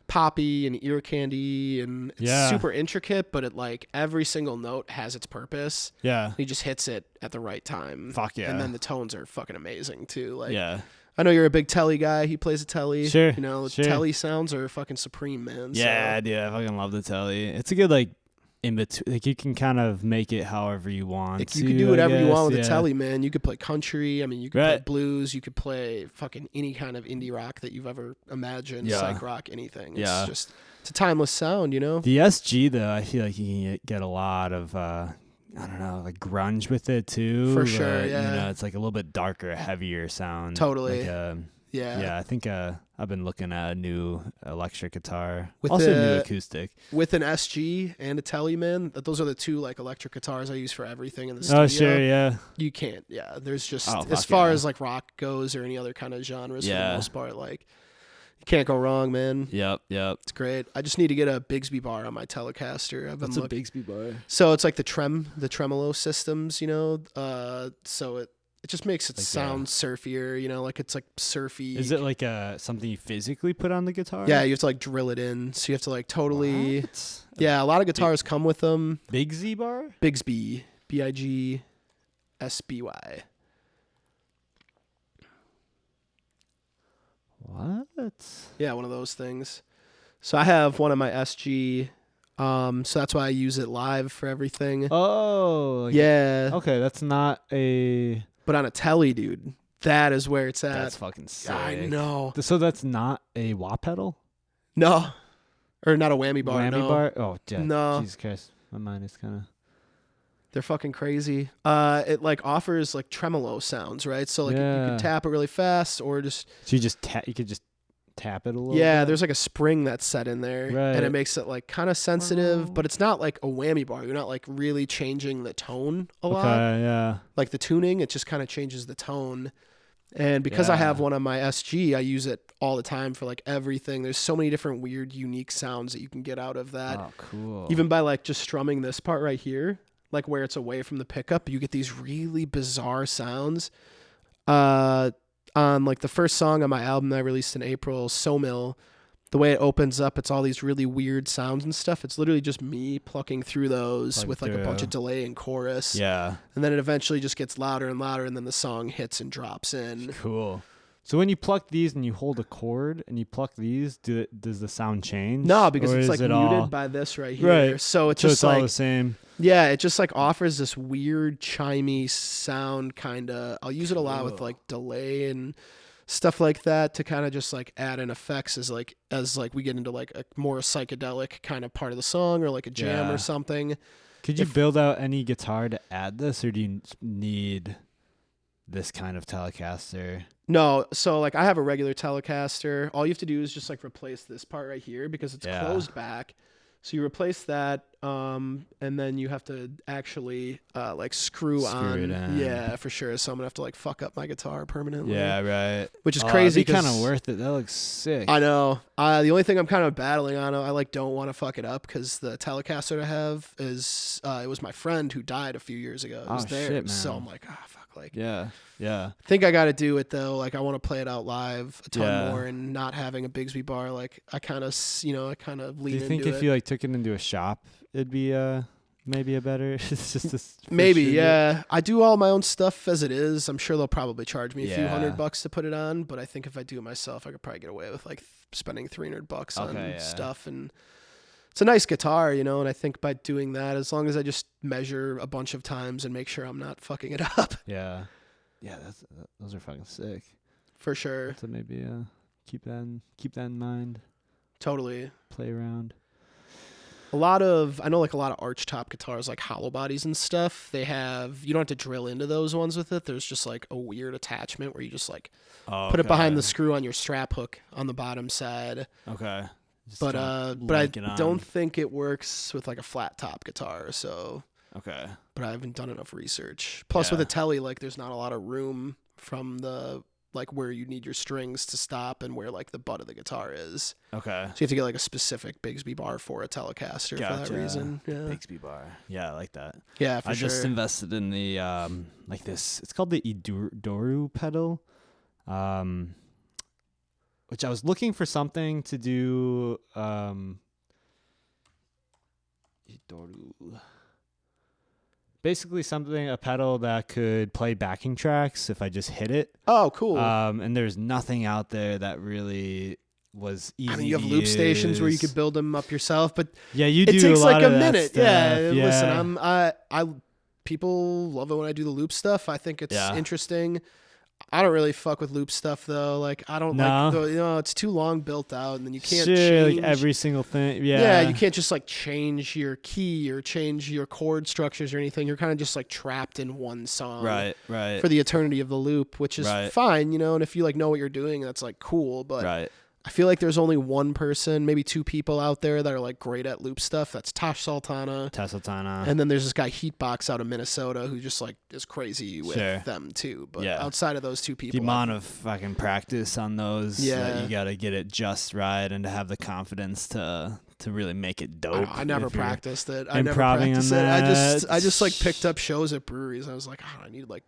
poppy and ear candy and it's super intricate, but it like every single note has its purpose. Yeah. He just hits it at the right time. Fuck yeah. And then the tones are fucking amazing too. Like I know you're a big telly guy. He plays a telly. Sure. You know, telly sounds are fucking supreme, man. Yeah, dude, I fucking love the telly. It's a good like in between, like you can kind of make it however you want. Like, you can do whatever you want with the telly, man. You could play country. I mean, you could play blues. You could play fucking any kind of indie rock that you've ever imagined. Psych rock, anything. It's just, it's a timeless sound, you know? The SG, though, I feel like you can get a lot of, I don't know, like grunge with it, too. For sure, You know, it's like a little bit darker, heavier sound. Totally. Like, I think I've been looking at a new electric guitar, with also a new acoustic. With an SG and a telly, man. Those are the two like electric guitars I use for everything in the studio. Oh, sure, yeah. You can't, there's just, as far as like rock goes or any other kind of genres for the most part, like you can't go wrong, man. Yep. It's great. I just need to get a Bigsby bar on my Telecaster. What's a Bigsby bar? So it's like the tremolo systems, you know, so it just makes it like sound surfier, you know, like it's like surfy. Is it like something you physically put on the guitar? Yeah, you have to like drill it in. So you have to like totally. What? Yeah, a lot of guitars come with them. Bigsby bar? Bigsby. Bigsby. What? Yeah, one of those things. So I have one of my SG. So that's why I use it live for everything. Oh. Yeah. Okay, that's not a... But on a telly, dude, that is where it's at. That's fucking sick. I know. So that's not a wah pedal? No. Or not a whammy bar. Whammy bar? Oh, yeah. No. Jesus Christ. My mind is kind of... They're fucking crazy. It like offers like tremolo sounds, right? So like you could tap it really fast or just... So you could just tap it a little bit? There's like a spring that's set in there. Right. And it makes it like kind of sensitive, but it's not like a whammy bar. You're not like really changing the tone a lot. Okay, yeah. Like the tuning, it just kind of changes the tone. And because I have one on my SG, I use it all the time for like everything. There's so many different weird, unique sounds that you can get out of that. Oh, cool. Even by like just strumming this part right here, like where it's away from the pickup, you get these really bizarre sounds. On like the first song on my album that I released in April, So Mill, the way it opens up, it's all these really weird sounds and stuff. It's literally just me plucking through those with like a bunch of delay and chorus. Yeah. And then it eventually just gets louder and louder, and then the song hits and drops in. Cool. So when you pluck these and you hold a chord and you pluck these, does the sound change? No, because it's like muted by this right here. Right. So it's just all like the same. Yeah, it just like offers this weird chimey sound kind of. I'll use it a lot with like delay and stuff like that to kind of just like add in effects as we get into like a more psychedelic kind of part of the song or like a jam or something. Could you build out any guitar to add this, or do you need this kind of Telecaster? No, so like I have a regular Telecaster. All you have to do is just like replace this part right here because it's closed back. So you replace that, and then you have to actually like screw on. It in. Yeah, for sure. So I'm gonna have to like fuck up my guitar permanently. Yeah, right. Which is crazy. It'd be kind of worth it. That looks sick. I know. The only thing I'm kind of battling on, I like don't want to fuck it up because the Telecaster I have is it was my friend who died a few years ago. It was there, shit, man. so I'm like, fuck. Like, yeah. I think I got to do it though. Like, I want to play it out live a ton more, and not having a Bigsby bar. Like, I kind of lean into it. Do you think if you like took it into a shop, it'd be maybe a better? It's just maybe, yeah. I do all my own stuff as it is. I'm sure they'll probably charge me a few $100 to put it on, but I think if I do it myself, I could probably get away with like spending $300 on stuff. And it's a nice guitar, you know, and I think by doing that, as long as I just measure a bunch of times and make sure I'm not fucking it up. Yeah. yeah, those are fucking sick. For sure. So maybe keep that in mind. Totally. Play around. I know like a lot of archtop guitars, like hollow bodies and stuff, you don't have to drill into those ones with it. There's just like a weird attachment where you just like put it behind the screw on your strap hook on the bottom side. Okay. But I don't think it works with like a flat top guitar, so. Okay. But I haven't done enough research. Plus with a telly, like there's not a lot of room from the like where you need your strings to stop and where like the butt of the guitar is. Okay. So you have to get like a specific Bigsby bar for a Telecaster for that reason. Yeah. Bigsby bar. Yeah, I like that. Yeah, for sure. I just invested in the like this. It's called the Idoru pedal. Which I was looking for something to do. Idoru. Basically a pedal that could play backing tracks if I just hit it. Oh, cool. And there's nothing out there that really was easy. I mean, you have loop stations where you could build them up yourself, but yeah, it takes like a minute. Yeah. Listen, people love it when I do the loop stuff. I think it's interesting. I don't really fuck with loop stuff though. Like I don't like it's too long built out, and then you can't change like every single thing. Yeah, you can't just like change your key or change your chord structures or anything. You're kind of just like trapped in one song, right, for the eternity of the loop, which is fine, And if you like know what you're doing, that's like cool. But I feel like there's only one person, maybe two people out there that are like great at loop stuff. That's Tash Sultana. And then there's this guy Heatbox out of Minnesota who just like is crazy with them too. But outside of those two people, the amount of fucking practice on those, you got to get it just right and to have the confidence to really make it dope. I never practiced it. I just like picked up shows at breweries. I was like, I need like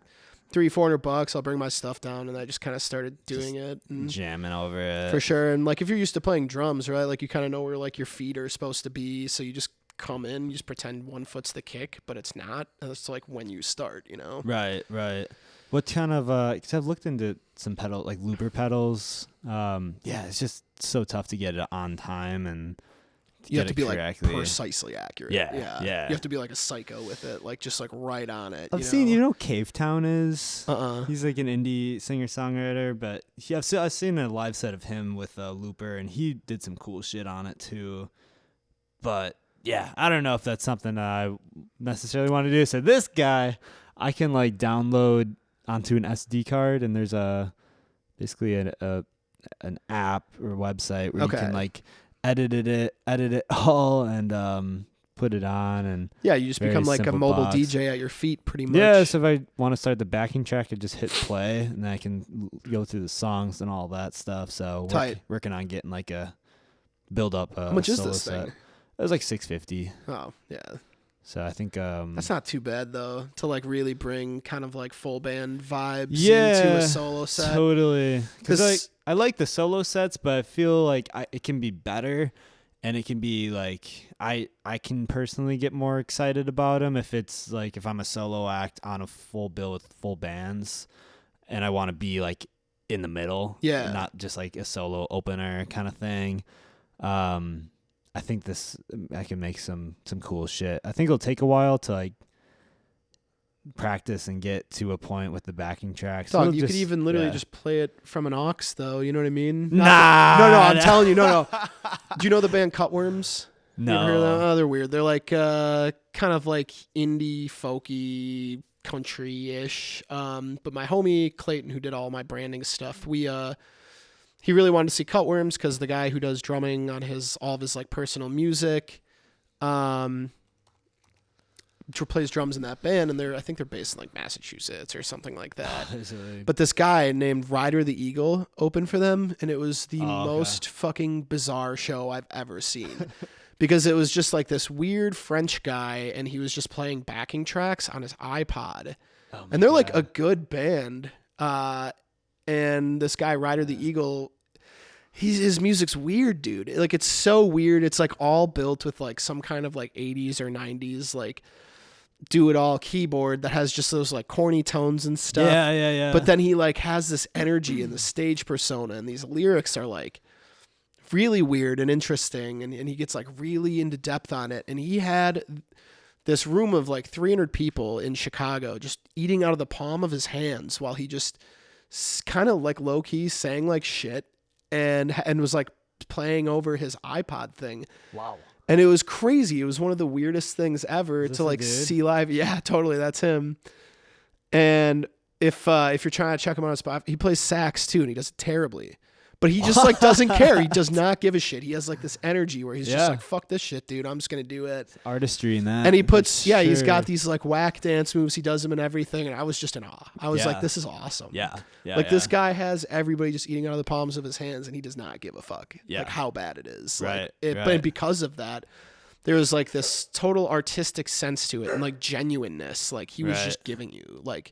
$300-400. I'll bring my stuff down, and I just kind of started doing it, and jamming over it for sure. And like if you're used to playing drums, right? Like you kind of know where like your feet are supposed to be, so you just come in, you just pretend one foot's the kick, but it's not. And it's like when you start, Right. What kind of? Cause I've looked into some like looper pedals. It's just so tough to get it on time and. You have to be like precisely accurate. Yeah. You have to be like a psycho with it, like just like right on it. I've seen, Cave Town is. He's like an indie singer songwriter, but I've seen a live set of him with a looper, and he did some cool shit on it too. But yeah, I don't know if that's something that I necessarily want to do. So this guy, I can like download onto an SD card, and there's basically an app or website where you can like. Edit it all and put it on, and you just become like a mobile DJ at your feet pretty much. Yeah, so if I want to start the backing track, I just hit play and then I can go through the songs and all that stuff. So working on getting like a build up how much is this set. thing? It was like $650. Oh yeah. So I think that's not too bad though, to like really bring kind of like full band vibes into a solo set. Totally. Because like I like the solo sets, but I feel like it can be better, and it can be like I can personally get more excited about them if it's like if I'm a solo act on a full bill with full bands, and I want to be like in the middle, not just like a solo opener kind of thing. I think I can make some cool shit. I think it'll take a while to like practice and get to a point with the backing tracks. Dog, you could even literally just play it from an aux though, you know what I mean? No, I'm telling you, no. Do you know the band Cutworms? No. You ever heard of them? Oh, they're weird. They're like kind of like indie, folky, country-ish. But my homie Clayton, who did all my branding stuff, he really wanted to see Cutworms because the guy who does drumming on all of his like personal music, plays drums in that band, and I think they're based in like Massachusetts or something like that. But this guy named Ryder the Eagle opened for them, and it was the most fucking bizarre show I've ever seen. Because it was just like this weird French guy, and he was just playing backing tracks on his iPod. And they're like a good band. And this guy, Ryder the Eagle, his music's weird, dude. Like, it's so weird. It's like all built with like some kind of like 80s or 90s, like do-it-all keyboard that has just those like corny tones and stuff. Yeah. But then he like has this energy in the stage persona, and these lyrics are like really weird and interesting. And he gets like really into depth on it. And he had this room of like 300 people in Chicago just eating out of the palm of his hands while he just kind of like low key sang like shit and was like playing over his iPod thing. Wow. And it was crazy. It was one of the weirdest things ever to like dude? see live. Yeah, totally. That's him. And if you're trying to check him out on Spotify, he plays sax too, and he does it terribly. But he just like doesn't care. He does not give a shit. He has like this energy where he's just like, fuck this shit, dude. I'm just gonna do it. Artistry in that. And he puts he's got these like whack dance moves. He does them and everything. And I was just in awe. I was like, this is awesome. Yeah. Like this guy has everybody just eating out of the palms of his hands, and he does not give a fuck. Yeah. Like how bad it is. Right. Like But because of that, there was like this total artistic sense to it and like genuineness. Like he was just giving you like.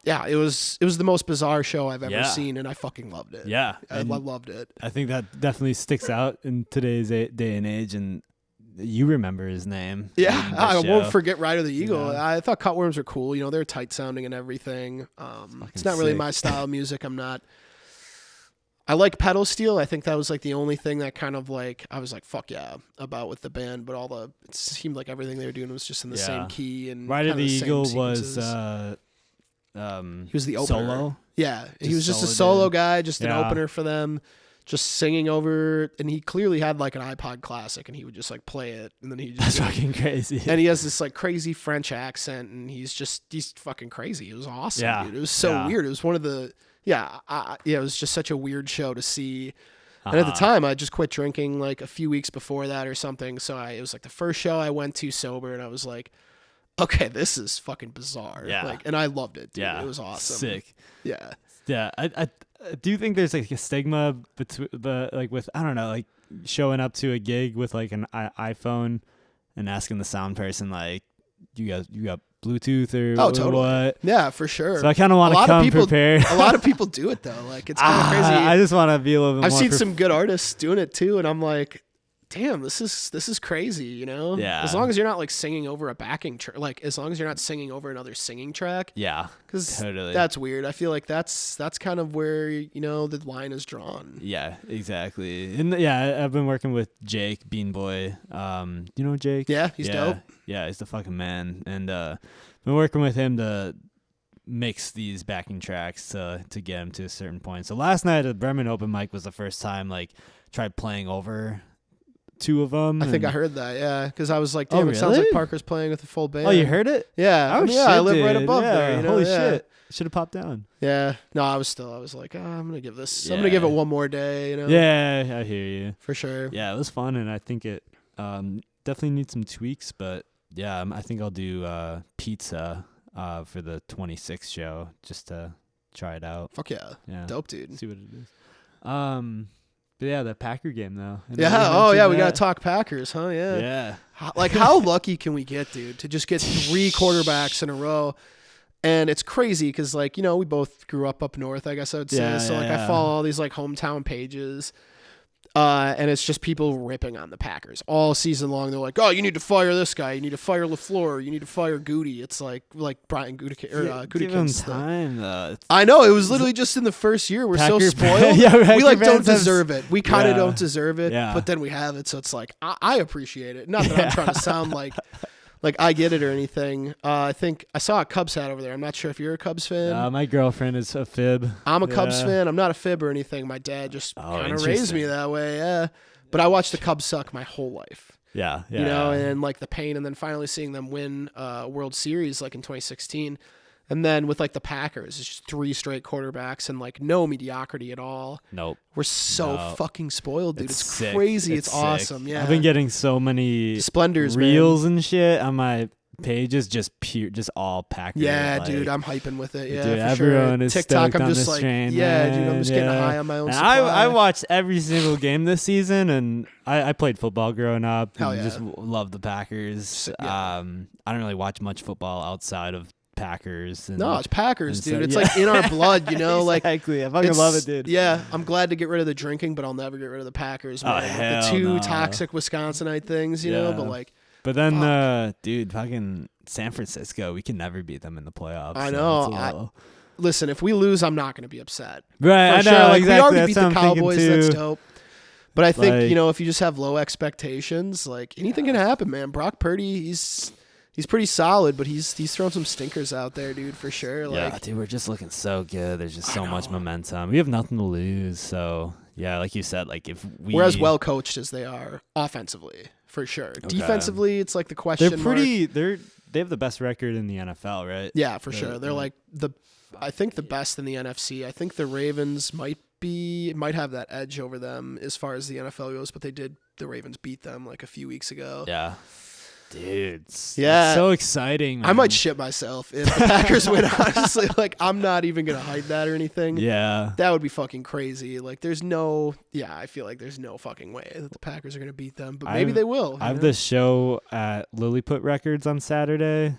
Yeah, it was the most bizarre show I've ever seen, and I fucking loved it. Yeah. I loved it. I think that definitely sticks out in today's day and age, and you remember his name. Yeah, I won't forget Ride of the Eagle. Yeah. I thought Cutworms were cool. You know, they're tight sounding and everything. It's not really my style of music. I like pedal steel. I think that was like the only thing that kind of like I was like fuck yeah about with the band, but it seemed like everything they were doing was just in the same key and Ride of the Eagle was he was the opener. solo. Yeah, he was just a solo solo dude. guy, just an Yeah. opener for them, just singing over. And he clearly had like an iPod Classic, and he would just like play it, and then he just That's fucking crazy. and he has this like crazy French accent, and he's fucking crazy. It was awesome, Yeah. dude. It was so weird. It was one of the it was just such a weird show to see. And at the time, I just quit drinking like a few weeks before that or something. So it was like the first show I went to sober, and I was like, okay, this is fucking bizarre. Yeah. Like, and I loved it, dude. Yeah. It was awesome. Sick. Yeah. Yeah. I do think there's like a stigma between, but like with, I don't know, like showing up to a gig with like an iPhone and asking the sound person, like, you got Bluetooth or totally. what? Yeah, for sure. So I kind of want to come prepared. A lot of people do it though. Like it's kind of crazy. I just want to be a little bit I've more seen some good artists doing it too, and I'm like, damn, this is crazy, you know? Yeah. As long as you're not like singing over a backing track, like as long as you're not singing over another singing track. Yeah. Because Totally. that's weird. I feel like that's kind of where, you know, the line is drawn. Yeah, exactly. And I've been working with Jake Beanboy. You know Jake? Yeah, he's dope. Yeah, he's the fucking man. And been working with him to mix these backing tracks to get him to a certain point. So last night at Bremen open mic was the first time like tried playing over two of them. I think I heard that, yeah, because I was like, damn, Oh, it sounds like really? Parker's playing with a full band. Oh, you heard it? Yeah. Oh, I shit, I live right dude. above Yeah, there, you know? Holy yeah. shit. Should have popped down. Yeah. No, I was like, I'm going to give this, I'm going to Yeah. give it one more day, you know? Yeah, I hear you. For sure. Yeah, it was fun, and I think it definitely needs some tweaks, but yeah, I think I'll do pizza for the 26th show just to try it out. Fuck yeah. Yeah. Dope, dude. See what it is. But yeah, the Packer game though. Yeah. Oh yeah, we got to talk Packers, huh? Yeah. Yeah. Like how lucky can we get, dude, to just get 3 quarterbacks in a row? And it's crazy because, like, you know, we both grew up north, I guess I would say. Yeah, so, like, yeah. I follow all these, like, hometown pages. And it's just people ripping on the Packers all season long. They're like, oh, you need to fire this guy. You need to fire LaFleur. You need to fire Goody. It's like Brian Gutekunst. Give him time, though. I know. It was literally just in the first year. We're so Packer- spoiled. Yeah, we, Packer like, don't fans have- deserve it. We kind of Yeah. don't deserve it. Yeah. But then we have it. So it's like, I appreciate it. Not that I'm trying to sound like I get it or anything. I think I saw a Cubs hat over there. I'm not sure if you're a Cubs fan. My girlfriend is a fib. I'm a Cubs Yeah. fan. I'm not a fib or anything. My dad just kind of raised interesting. me that way. Yeah. But I watched the Cubs suck my whole life. Yeah. You know, and like the pain, and then finally seeing them win World Series like in 2016. And then with like the Packers, it's just 3 straight quarterbacks and like no mediocrity at all. Nope. We're so No. fucking spoiled, dude. It's sick. crazy. It's sick. awesome. Yeah. I've been getting so many Splendors, man. reels and shit on my pages, just all Packer. Yeah, like, dude, I'm hyping with it. Yeah, dude, for everyone sure. is TikTok, stoked I'm on just this like, train, yeah, dude, I'm man, just getting yeah. high on my own And supply. I watched every single game this season, and I played football growing up. Hell and yeah. just love the Packers. Yeah. I don't really watch much football outside of Packers. And, No, it's Packers, and dude. so- It's yeah. like in our blood, you know. Like exactly. I fucking love it, dude. Yeah, I'm glad to get rid of the drinking, but I'll never get rid of the Packers. Man. Oh, the hell 2 no. toxic Wisconsinite things, you know. Yeah. But like, But then, dude, fucking San Francisco, we can never beat them in the playoffs. I so know. it's a little- listen, if we lose, I'm not going to be upset. right, I For know, sure. Like exactly. we already That's beat what the I'm thinking Cowboys. That's too. dope. But I think Like- you know, if you just have low expectations, like anything can happen, man. Brock Purdy, he's He's pretty solid, but he's thrown some stinkers out there, dude, for sure. Yeah, Like, dude, we're just looking so good. There's just so much momentum. We have nothing to lose. So, yeah, like you said, like if we... We're as well coached as they are offensively, for sure. Okay. Defensively, it's like the question mark. They have the best record in the NFL, right? Yeah, for sure. They're like I think the best in the NFC. I think the Ravens might have that edge over them as far as the NFL goes, but the Ravens beat them like a few weeks ago. Yeah. Dude, it's so exciting, man. I might shit myself if the Packers win, honestly. Like, I'm not even going to hide that or anything. Yeah. That would be fucking crazy. Like, I feel like there's no fucking way that the Packers are going to beat them, but maybe they will. I have this show at Lilliput Records on Saturday,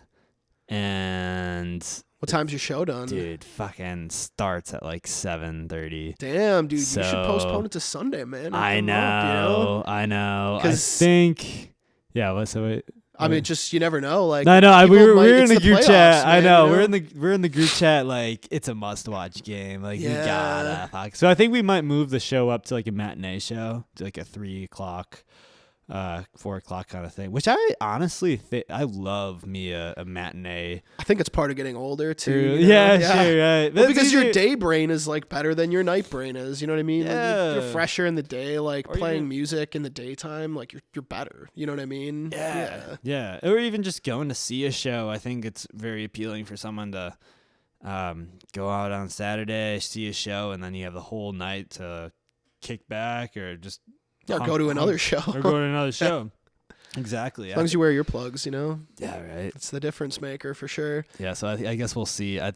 and... What time's your show done? Dude, fucking starts at like 7:30. Damn, dude, you should postpone it to Sunday, man. I know. I think... Yeah, wait. I mean, just you never know. Like, no, we're in the group chat. Man, I know, you know we're in the group chat. Like, it's a must-watch game. Like, we gotta. Fuck. So I think we might move the show up to like a matinee show, to like a 3 o'clock, 4 o'clock kind of thing. Which I honestly think I love me a matinee. I think it's part of getting older too. You know? Yeah, sure, right. Well, because your day brain is like better than your night brain is. You know what I mean? Yeah. Like, you're fresher in the day. Like playing music in the daytime, like you're better. You know what I mean? Yeah. Or even just going to see a show. I think it's very appealing for someone to go out on Saturday, see a show, and then you have the whole night to kick back or just go to another show. Or go to another show. Exactly. As long as you wear your plugs, you know? Yeah, right. It's the difference maker for sure. Yeah, so I guess we'll see. I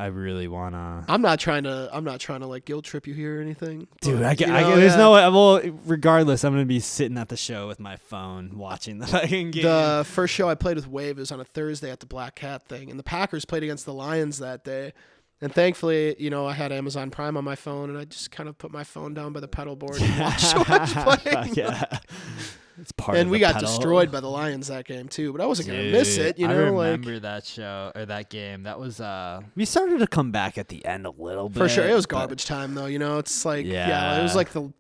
really wanna. I'm not trying to like guilt trip you here or anything. Dude, there's no way. Well, regardless, I'm gonna be sitting at the show with my phone watching the fucking game. The first show I played with Wave was on a Thursday at the Black Cat thing, and the Packers played against the Lions that day. And thankfully, you know, I had Amazon Prime on my phone, and I just kind of put my phone down by the pedal board and watched playing. Yeah. It's part and of we the got pedal. destroyed by the Lions that game too, but I wasn't gonna miss it. You know, I remember that show or that game. That was we started to come back at the end a little bit. For sure, it was garbage time though. You know, it's like it was like the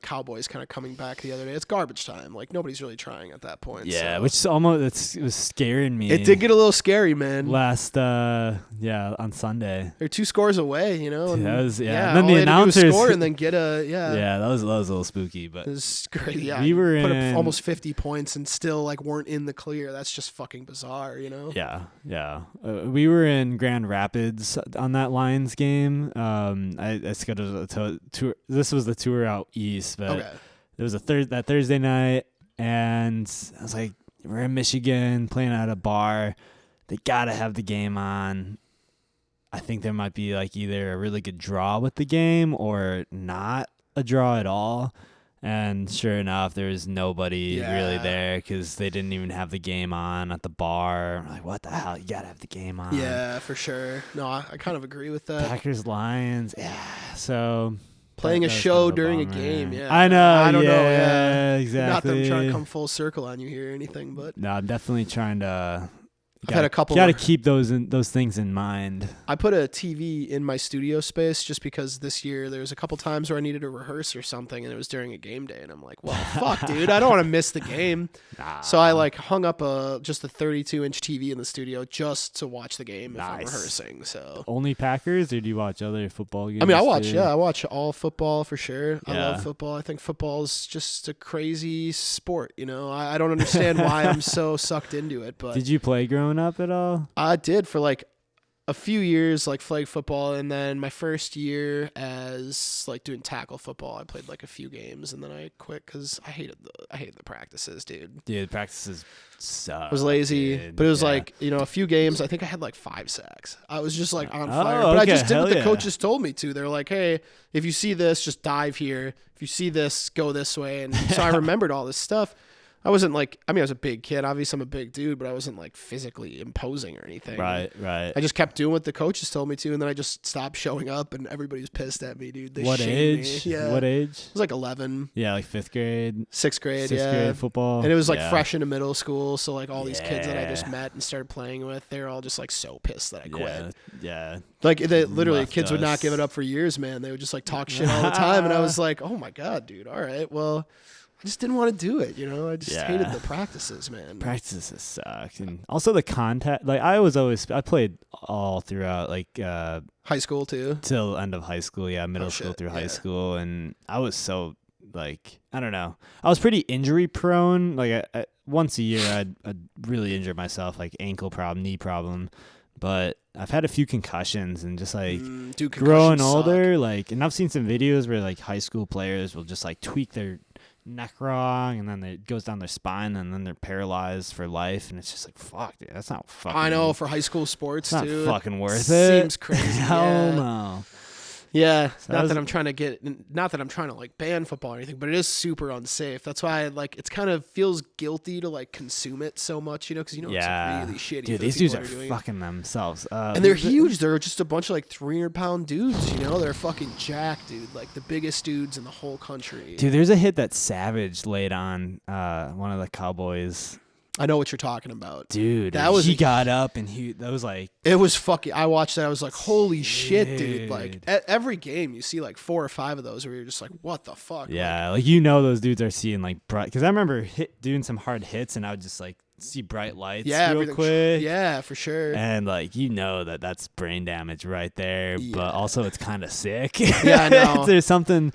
Cowboys kind of coming back the other day. It's garbage time. Like nobody's really trying at that point. Yeah, so. which almost it was scaring me. It did get a little scary, man. Last on Sunday. They're 2 scores away. You know, and, that was and then the announcers score and then get a Yeah, that was a little spooky, but it was great. Yeah, we were put in up almost 50 points and still like weren't in the clear. That's just fucking bizarre, you know? Yeah. We were in Grand Rapids on that Lions game. I scheduled a tour. This was the tour out east, but it was that Thursday night, and I was like, we're in Michigan playing at a bar. They gotta have the game on. I think there might be like either a really good draw with the game or not a draw at all. And sure enough, there was nobody really there because they didn't even have the game on at the bar. I'm like, what the hell? You got to have the game on. Yeah, for sure. No, I kind of agree with that. Packers, Lions. Yeah. So playing a show during a game. Yeah. I know. I don't know. Yeah, exactly. Not that I'm trying to come full circle on you here or anything, but. No, I'm definitely trying to. I've had a couple. You got to keep those things in mind. I put a TV in my studio space just because this year there was a couple times where I needed to rehearse or something, and it was during a game day, and I'm like, well, fuck, dude, I don't want to miss the game. So I like hung up just a 32-inch TV in the studio just to watch the game if I'm rehearsing. So only Packers, or do you watch other football games? I mean, I watch all football for sure. I Yeah. love football. I think football is just a crazy sport. You know, I don't understand why I'm so sucked into it. But did you play growing up at all? I did for like a few years, like flag football, and then my first year as like doing tackle football, I played like a few games, and then I quit because I hated the practices, dude. Dude, the practices suck. I was lazy, dude. but it was like, you know, a few games. I think I had like 5 sacks. I was just like on fire, Oh, but I okay, just did what hell the yeah. coaches told me to. They're like, hey, if you see this, just dive here. If you see this, go this way. And so I remembered all this stuff. I wasn't like, I mean, I was a big kid. Obviously, I'm a big dude, but I wasn't like physically imposing or anything. Right. I just kept doing what the coaches told me to, and then I just stopped showing up, and everybody was pissed at me, dude. They What shamed age? me. Yeah. What age? It was like 11, Yeah, like 5th grade. 6th grade, 6th yeah. grade football. And it was like Yeah. fresh into middle school, so like all these kids that I just Yeah. met and started playing with, they were all just like so pissed that I quit. Yeah. Like they literally, Left kids would not us. give it up for years, man. They would just like talk shit all the time, and I was like, oh my god, dude. All right, well, just didn't want to do it, you know? I just Yeah. hated the practices, man. Practices sucked, and also the contact. Like I played all throughout, like High school, too. till end of high school. Yeah, middle school shit, through high yeah. school, and I was so like I don't know. I was pretty injury prone. Like I once a year, I'd really injure myself, like ankle problem, knee problem. But I've had a few concussions, and just like Dude, growing concussions suck. older, like, and I've seen some videos where like high school players will just like tweak their neck wrong, and then it goes down their spine, and then they're paralyzed for life, and it's just like, fuck, dude, that's not fucking. I know, for high school sports, it's too. not fucking worth it. Seems crazy. Hell yeah. no. Yeah, So not that I'm trying to like ban football or anything, but it is super unsafe. That's why it's kind of feels guilty to like consume it so much, you know, because it's like really shitty. Dude, for the these people dudes that are doing it. fucking themselves. And they're huge. They're just a bunch of like 300-pound dudes, you know. They're fucking jacked, dude. Like the biggest dudes in the whole country. Dude, there's a hit that Savage laid on one of the Cowboys. I know what you're talking about. Dude, That was he got up and that was like, It was fucking. I watched that. I was like, holy shit, dude. Like every game, you see like 4 or 5 of those where you're just like, what the fuck? yeah, like those dudes are seeing like bright. Because I remember doing some hard hits, and I would just like see bright lights real everything- quick. Yeah, for sure. And like that's brain damage right there, Yeah. but also it's kind of sick. Yeah, I know. There's something.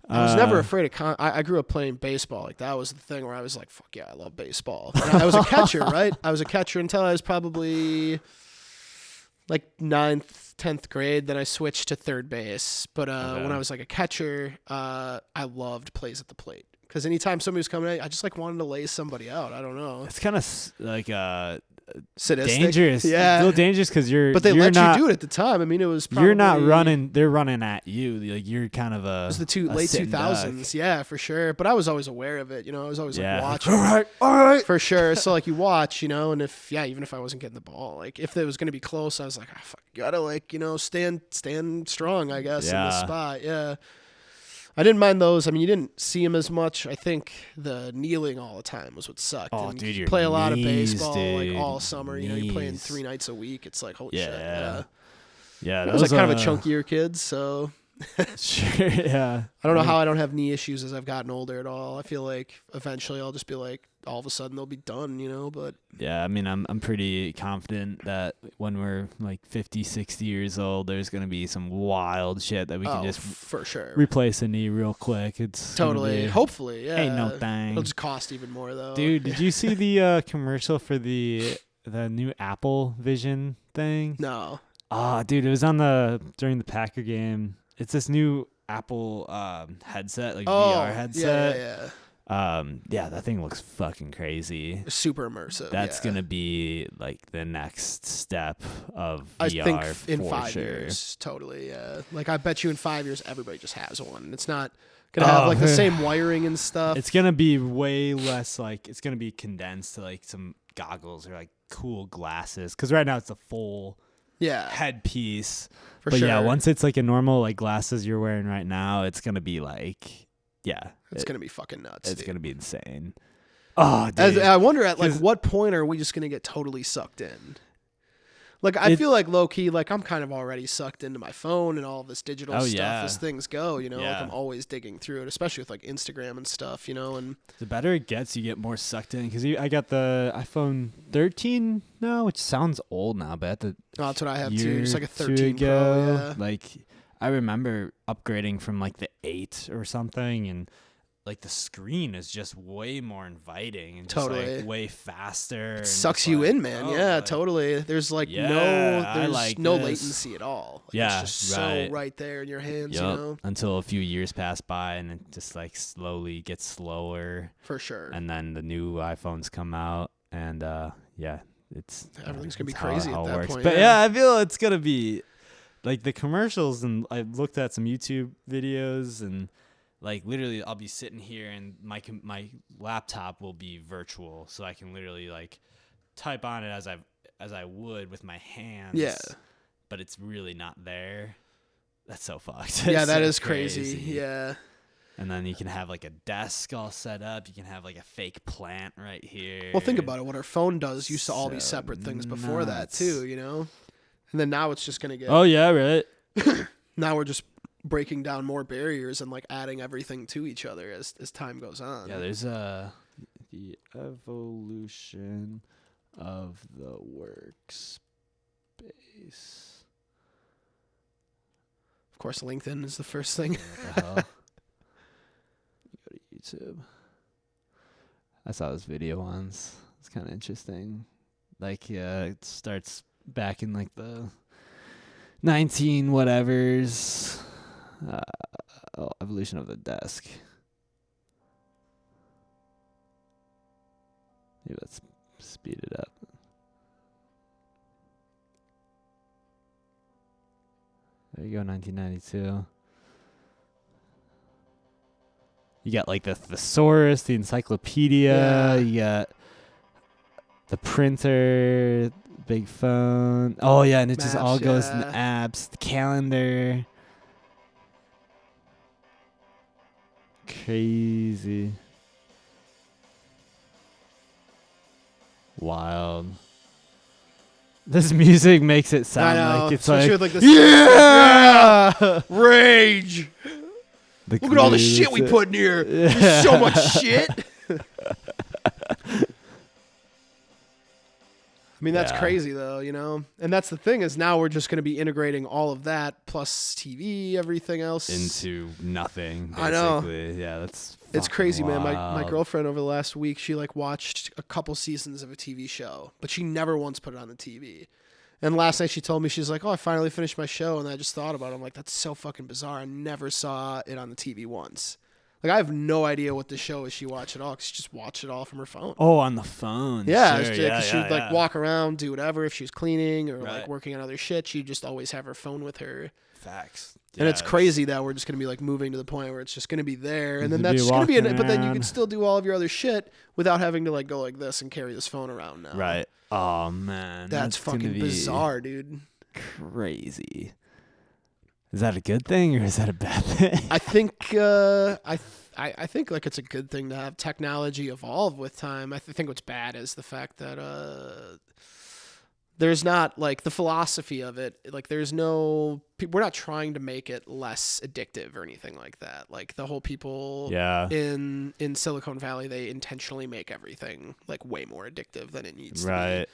I was never afraid of I grew up playing baseball. Like that was the thing where I was like, fuck yeah, I love baseball. And I was a catcher, right? I was a catcher until I was probably like 9th, 10th grade. Then I switched to third base. But when I was like a catcher, I loved plays at the plate. Because anytime somebody was coming at, I just like wanted to lay somebody out. I don't know. It's kind of like Sadistic. dangerous. Yeah. It's a little dangerous because But they let you do it at the time. I mean, it was probably... You're not running. They're running at you. Like you're kind of a... It was the late sitting 2000s. duck. Yeah, for sure. But I was always aware of it. You know, I was always Yeah. like watching. All right. For sure. So like you watch, you know, and even if I wasn't getting the ball, like if it was going to be close, I was like, fuck, gotta like, you know, stand strong, I guess, in Yeah. the spot. Yeah. I didn't mind those. I mean, you didn't see them as much. I think the kneeling all the time was what sucked. Oh, and dude, you your play a lot of knees, baseball dude. like all summer. You know, you're playing Knees. 3 nights a week. It's like, holy shit. Yeah. Yeah. Yeah. I That was like kind of a chunkier kid, so Sure. Yeah. I don't know how I don't have knee issues as I've gotten older at all. I feel like eventually I'll just be like, all of a sudden they'll be done, you know, but Yeah, I mean, I'm pretty confident that when we're like 50, 60 years old, there's going to be some wild shit that we can just for sure. replace a knee real quick. It's gonna Totally. be- Hopefully, yeah. Ain't no thing. It'll just cost even more though. Dude, did you see the commercial for the new Apple Vision thing? No. Ah, dude, it was during the Packer game. It's this new Apple headset, like VR headset. Yeah. Yeah, that thing looks fucking crazy. Super immersive. That's yeah. gonna be like the next step of I VR think in for 5 sure. years, totally. Yeah. Like I bet you in 5 years everybody just has one. It's not gonna have like the same wiring and stuff. It's gonna be way less like it's gonna be condensed to like some goggles or like cool glasses. Because right now it's a full headpiece. For but sure. yeah, once it's like a normal like glasses you're wearing right now, it's gonna be like it's gonna be fucking nuts. It's dude. gonna be insane. Oh, dude. I wonder at like what point are we just gonna get totally sucked in? Like I feel like low key, like I'm kind of already sucked into my phone and all this digital stuff as things go. You know, like I'm always digging through it, especially with like Instagram and stuff. You know, and the better it gets, you get more sucked in. Because I got the iPhone 13 now, which sounds old now, but that's what I have too. It's like a 13 13 Pro. Yeah. Like I remember upgrading from like the 8 or something, and like the screen is just way more inviting and just like way faster. It sucks you in, man. Yeah, totally. There's like no latency at all. Like, it's just so right there in your hands, you know? Until a few years pass by and it just like slowly gets slower. For sure. And then the new iPhones come out and it's everything's gonna be crazy at that point. But yeah, I feel it's gonna be like the commercials, and I looked at some YouTube videos, and like literally I'll be sitting here and my laptop will be virtual, so I can literally like type on it as I would with my hands. Yeah. But it's really not there. That's so fucked. Yeah, that is crazy. Yeah. And then you can have like a desk all set up. You can have like a fake plant right here. Well, think about it. What our phone does used to all be separate things before that too, you know? And then now it's just going to get... Oh, yeah, right. Now we're just breaking down more barriers and like adding everything to each other as time goes on. Yeah, there's the evolution of the workspace. Of course, LinkedIn is the first thing. What the hell? Go to YouTube. I saw this video once. It's kind of interesting. Like, it starts back in like the 19 whatevers. Evolution of the desk. Maybe let's speed it up. There you go, 1992. You got like the thesaurus, the encyclopedia, Yeah. you got the printer, big phone. Oh yeah, and it just all Maps, goes in yeah. apps, the calendar. Crazy. Wild. This music makes it sound I know, like it's especially like, with, like, this- yeah! Rage. The Look at all the glue, shit we that's it. put in here. There's so much shit. I mean, that's Yeah. crazy though, you know? And that's the thing is now we're just going to be integrating all of that plus TV, everything else. Into nothing. Basically. I know. Yeah, that's It's fucking crazy, man. My wild. girlfriend over the last week, she like watched a couple seasons of a TV show, but she never once put it on the TV. And last night she told me, she's like, oh, I finally finished my show. And I just thought about it. I'm like, that's so fucking bizarre. I never saw it on the TV once. Like, I have no idea what the show is she watched at all because she just watched it all from her phone. Oh, on the phone. Yeah, sure. she would like walk around, do whatever. If she was cleaning or like Right. working on other shit, she'd just always have her phone with her. Facts. And it's crazy that we're just going to be like moving to the point where it's just going to be there. And then You'd be that's going to be in it. walking But then you can around. still do all of your other shit without having to like go like this and carry this phone around now. Right. Oh man, That's gonna fucking be bizarre, dude. Crazy. Is that a good thing or is that a bad thing? I think I think like it's a good thing to have technology evolve with time. I think what's bad is the fact that there's not like the philosophy of it. Like there's no we're not trying to make it less addictive or anything like that. Like the whole people Yeah. in Silicon Valley, they intentionally make everything like way more addictive than it needs to Right.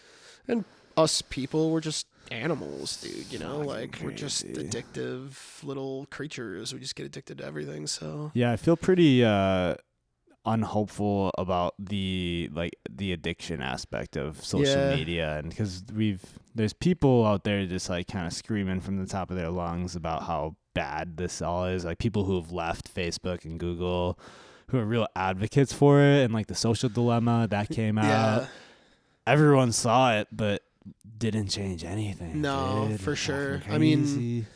be. And us people, we're just animals, dude, you know, Fucking like we're just crazy. addictive little creatures. We just get addicted to everything. So Yeah, I feel pretty unhopeful about the addiction aspect of social Yeah. media, and because there's people out there just like kind of screaming from the top of their lungs about how bad this all is, like people who have left Facebook and Google who are real advocates for it, and like the social dilemma that came out. yeah, Everyone saw it but didn't change anything. No, dude. for It's sure. fucking I mean, crazy.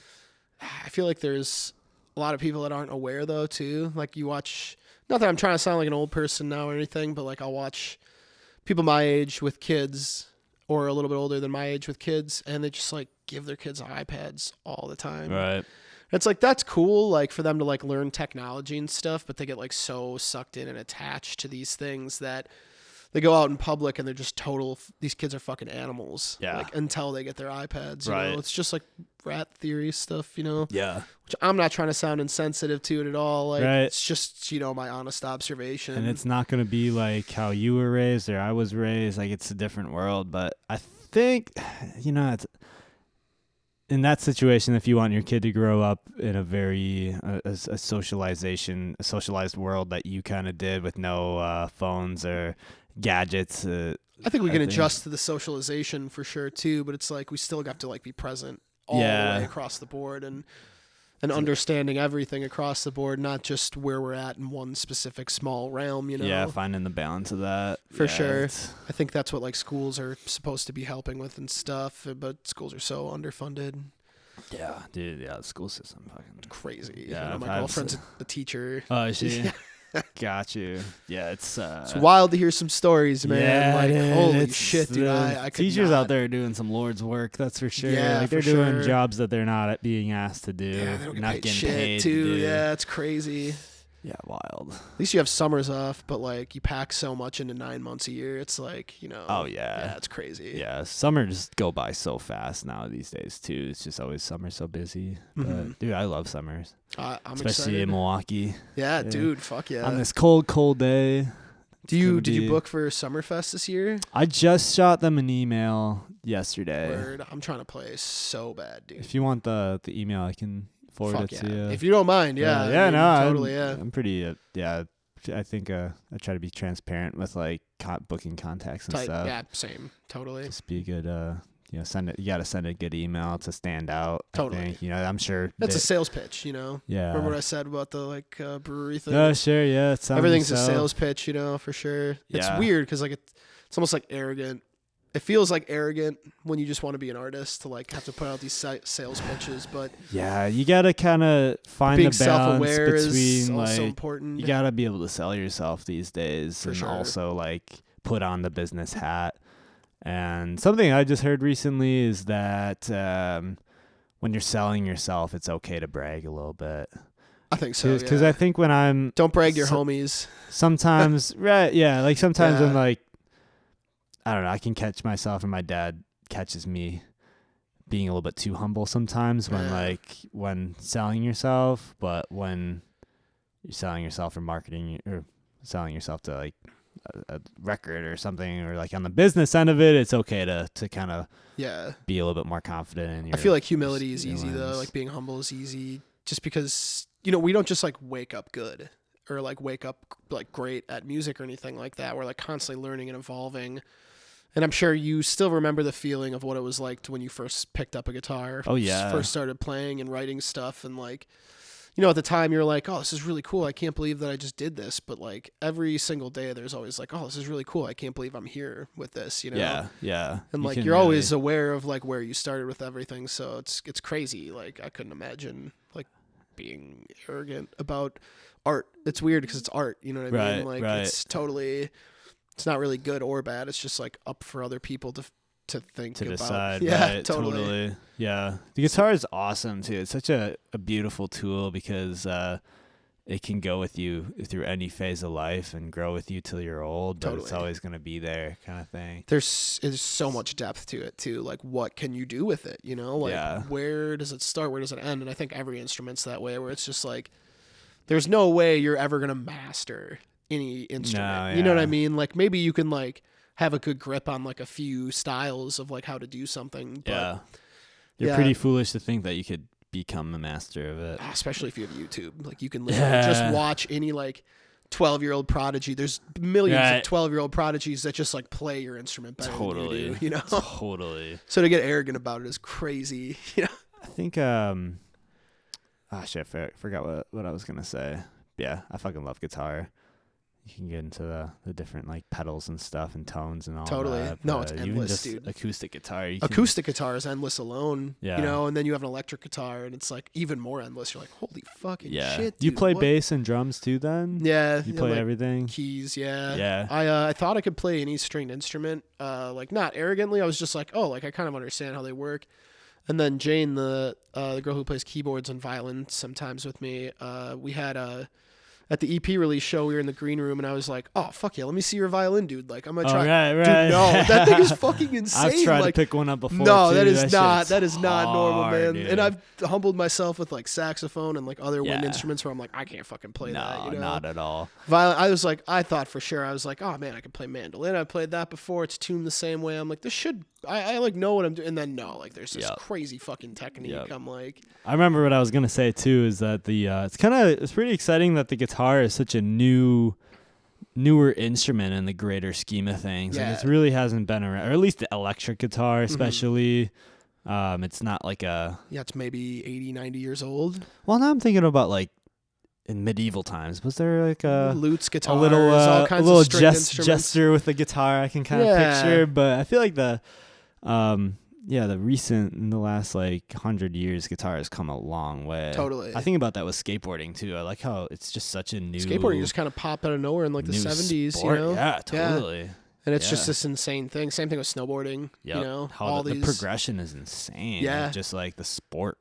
I feel like there's a lot of people that aren't aware though too. Like you watch, not that I'm trying to sound like an old person now or anything, but like I'll watch people my age with kids or a little bit older than my age with kids, and they just like give their kids iPads all the time. Right. It's like that's cool, like for them to like learn technology and stuff, but they get like so sucked in and attached to these things that they go out in public and they're just these kids are fucking animals. Yeah. Like until they get their iPads. You Right. know? It's just like rat theory stuff, you know? Yeah. Which I'm not trying to sound insensitive to it at all. Like Right. it's just, you know, my honest observation. And it's not going to be like how you were raised or I was raised. Like it's a different world. But I think, it's in that situation, if you want your kid to grow up in a very a socialized world that you kind of did with no phones or gadgets. I think we can adjust to the socialization for sure too, but it's like we still have to like be present all the way across the board and understanding everything across the board, not just where we're at in one specific small realm, you know? Yeah, finding the balance of that. For Yeah, sure. it's- I think that's what like schools are supposed to be helping with and stuff, but schools are so underfunded. Yeah, dude. Yeah, the school system fucking Crazy. Yeah, You know, my I've girlfriend's a teacher. Oh, is she? Got you. Yeah, it's It's wild to hear some stories, man. Yeah, like, dude, holy it's shit, dude. the I could teachers not. out there are doing some Lord's work, that's for sure. Yeah, like they're for doing sure. jobs that they're not being asked to do, Yeah, they don't get not paid getting shit paid too. to do. Yeah, it's crazy. Yeah, wild. At least you have summers off, but like you pack so much into 9 months a year. It's like, Oh yeah. Yeah, it's crazy. Yeah, summer just go by so fast now these days too. It's just always summer so busy. But dude, I love summers. I'm especially excited. in Milwaukee. Yeah, dude, fuck yeah. On this cold day. Did you book for Summerfest this year? I just shot them an email yesterday. Word. I'm trying to play so bad, dude. If you want the email, I can forward Fuck it yeah. to you. If you don't mind, yeah. Yeah, I mean, no, totally, I'm pretty, I think I try to be transparent with like booking contacts and stuff. Yeah, same. Totally. Just be good, send it. You got to send a good email to stand out. Totally. I think. I'm sure. That's a sales pitch, Yeah. Remember what I said about the brewery thing? Oh, sure, yeah. Everything's a sales pitch, for sure. It's weird because like it's almost like arrogant. It feels like arrogant when you just want to be an artist to like have to put out these sales pitches, but yeah, you gotta kind of find being the balance self-aware between is like also important. you gotta be able to sell yourself these days, For and sure. also like put on the business hat. And something I just heard recently is that when you're selling yourself, it's okay to brag a little bit. I think so. Because yeah. I think when I'm Don't brag your homies. sometimes right, yeah, like sometimes Yeah. I'm like, I don't know, I can catch myself, and my dad catches me being a little bit too humble sometimes when selling yourself, but when you're selling yourself or marketing or selling yourself to like a record or something, or like on the business end of it, it's okay to kind of be a little bit more confident in your, I feel like humility is easy lens. though. Like being humble is easy just because, we don't just like wake up good or like wake up like great at music or anything like that. We're like constantly learning and evolving. And I'm sure you still remember the feeling of what it was like when you first picked up a guitar. Oh, yeah. First started playing and writing stuff. And like, at the time you're like, oh, this is really cool. I can't believe that I just did this. But like every single day there's always like, oh, this is really cool. I can't believe I'm here with this, Yeah. And You like, can you're really- always aware of like where you started with everything. So it's crazy. Like I couldn't imagine like being arrogant about art. It's weird because it's art. You know what I mean? Like it's totally... It's not really good or bad. It's just like up for other people to think to about. decide. Yeah, Right, totally. Yeah, the guitar is awesome too. It's such a beautiful tool because it can go with you through any phase of life and grow with you till you're old. But it's always going to be there, kind of thing. There's so much depth to it too. Like what can you do with it? Like where does it start? Where does it end? And I think every instrument's that way, where it's just like there's no way you're ever gonna master any instrument. You know what I mean? Like maybe you can like have a good grip on like a few styles of like how to do something. But you're pretty foolish to think that you could become a master of it. Especially if you have YouTube. Like you can literally just watch any like 12-year-old prodigy. There's millions of 12-year-old prodigies that just like play your instrument better than you do, Totally. So to get arrogant about it is crazy. I think shit, I forgot what I was gonna say. Yeah, I fucking love guitar. You can get into the different like pedals and stuff and tones and all Totally. that. No, it's even endless, just dude. Acoustic guitar. Acoustic guitar is endless alone. Yeah. And then you have an electric guitar and it's like even more endless. You're like, holy fucking shit. Do you dude, play what? bass and drums too then? Yeah. You play like everything? Keys, yeah. Yeah. I thought I could play any stringed instrument. Like not arrogantly. I was just like, oh, like I kind of understand how they work. And then Jane, the girl who plays keyboards and violin sometimes with me, we had at the EP release show, we were in the green room, and I was like, "Oh fuck yeah, let me see your violin, dude! Like I'm gonna try." Right. Dude, no, that thing is fucking insane. I've tried like, to pick one up before. no, too. that is not shit's normal, man. dude. And I've humbled myself with like saxophone and like other wind instruments where I'm like, I can't fucking play that. Not at all. Violin, I thought for sure, I was like, oh man, I can play mandolin. I played that before. It's tuned the same way. I'm like, this should. I like know what I'm doing. And then no, like there's this crazy fucking technique. I'm like, I remember what I was gonna say too is that the it's pretty exciting that the guitar is such a newer instrument in the greater scheme of things. Yeah. Like it really hasn't been around, or at least the electric guitar especially. It's not like a it's maybe 80, 90 years old. Well, now I'm thinking about like in medieval times, was there like a lutes, guitars, a little all kinds of stringed instruments. gesture with the guitar I can kind of picture, but I feel like the recent in the last like 100 years, guitar has come a long way. Totally. I think about that with skateboarding too. I like how it's just such a new skateboarding just kind of popped out of nowhere in like the 70s, sport. you know? Yeah, totally. Yeah. And it's just this insane thing. Same thing with snowboarding. Yep. You know, how all the these progression is insane. Yeah. Like, just like the sport,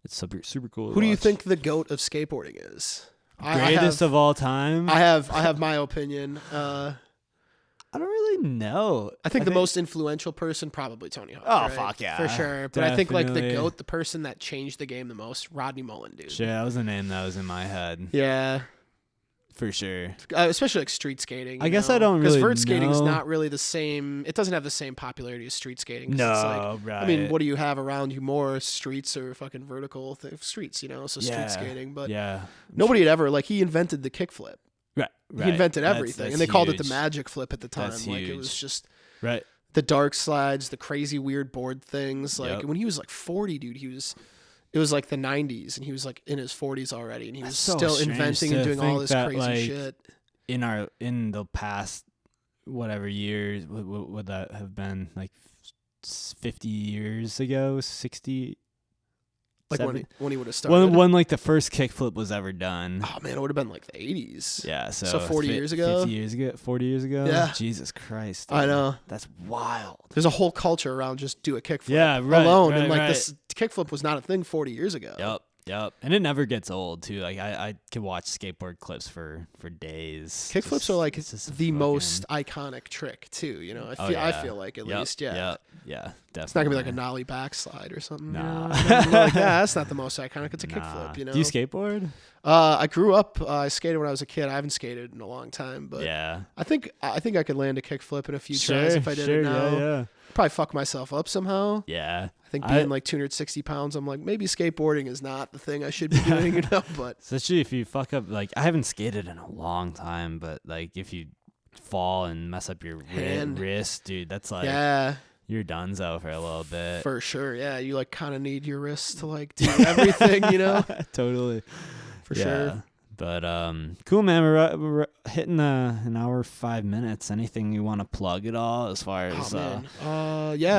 it's super cool. Who do you think the goat of skateboarding is? Greatest of all time. I have my opinion. I don't really know. I think the most influential person, probably Tony Hawk. Oh, right? fuck yeah. For sure. But Definitely. I think like the GOAT, the person that changed the game the most, Rodney Mullen, dude. Sure, that was a name that was in my head. Yeah. For sure. Especially like street skating. I guess I don't really know. Because vert skating is not really the same. It doesn't have the same popularity as street skating. No, it's like, right. I mean, what do you have around you more? Streets or fucking vertical streets, So Yeah. street skating. But yeah. nobody had ever, like, he invented the kickflip. Right. He invented everything. That's and they called it huge. the magic flip at the time. That's like, it huge. was just Right. the dark slides, the crazy weird board things. Like, Yep. when he was like 40, dude, it was like the 90s, and he was like in his 40s already, and he was That's so still strange inventing to and doing all think this that, crazy like, shit. In the past, whatever years, what would that have been? Like 50 years ago, 60. Like 70? when he would have started. When like the first kickflip was ever done. Oh man, it would have been like the 80s. Yeah, So 40 years ago? 50 years ago, 40 years ago. Yeah. Jesus Christ. I dude. know. That's wild. There's a whole culture around just do a kickflip Yeah, right, alone, right, and like right. this kickflip was not a thing 40 years ago. Yep. And it never gets old too. Like I could watch skateboard clips for days. Kickflips are like It's just the fucking- most iconic trick too. I feel like at least, yeah. Yeah, definitely. It's not gonna be like a nollie backslide or something. Nah. Like that's not the most iconic. It's a Nah. kickflip. Do you skateboard? I grew up. I skated when I was a kid. I haven't skated in a long time, but Yeah. I think I could land a kickflip in a few tries if I did it now. Yeah. Probably fuck myself up somehow. Yeah. I think being like 260 pounds, I'm like, maybe skateboarding is not the thing I should be doing, But Especially if you fuck up, like I haven't skated in a long time, but like if you fall and mess up your wrist, dude, that's like you're donezo for a little bit. For sure, yeah. You like kind of need your wrists to like do everything, Totally. For sure. But cool, man. We're hitting an hour 5 minutes. Anything you want to plug at all as far as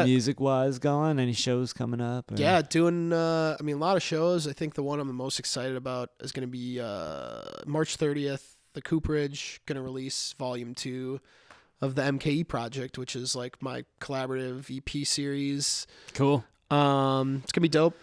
music wise going? Any shows coming up? Or? Yeah, doing a lot of shows. I think the one I'm the most excited about is going to be March 30th. The Cooperage going to release Volume 2 of the MKE project, which is like my collaborative EP series. Cool. It's gonna be dope.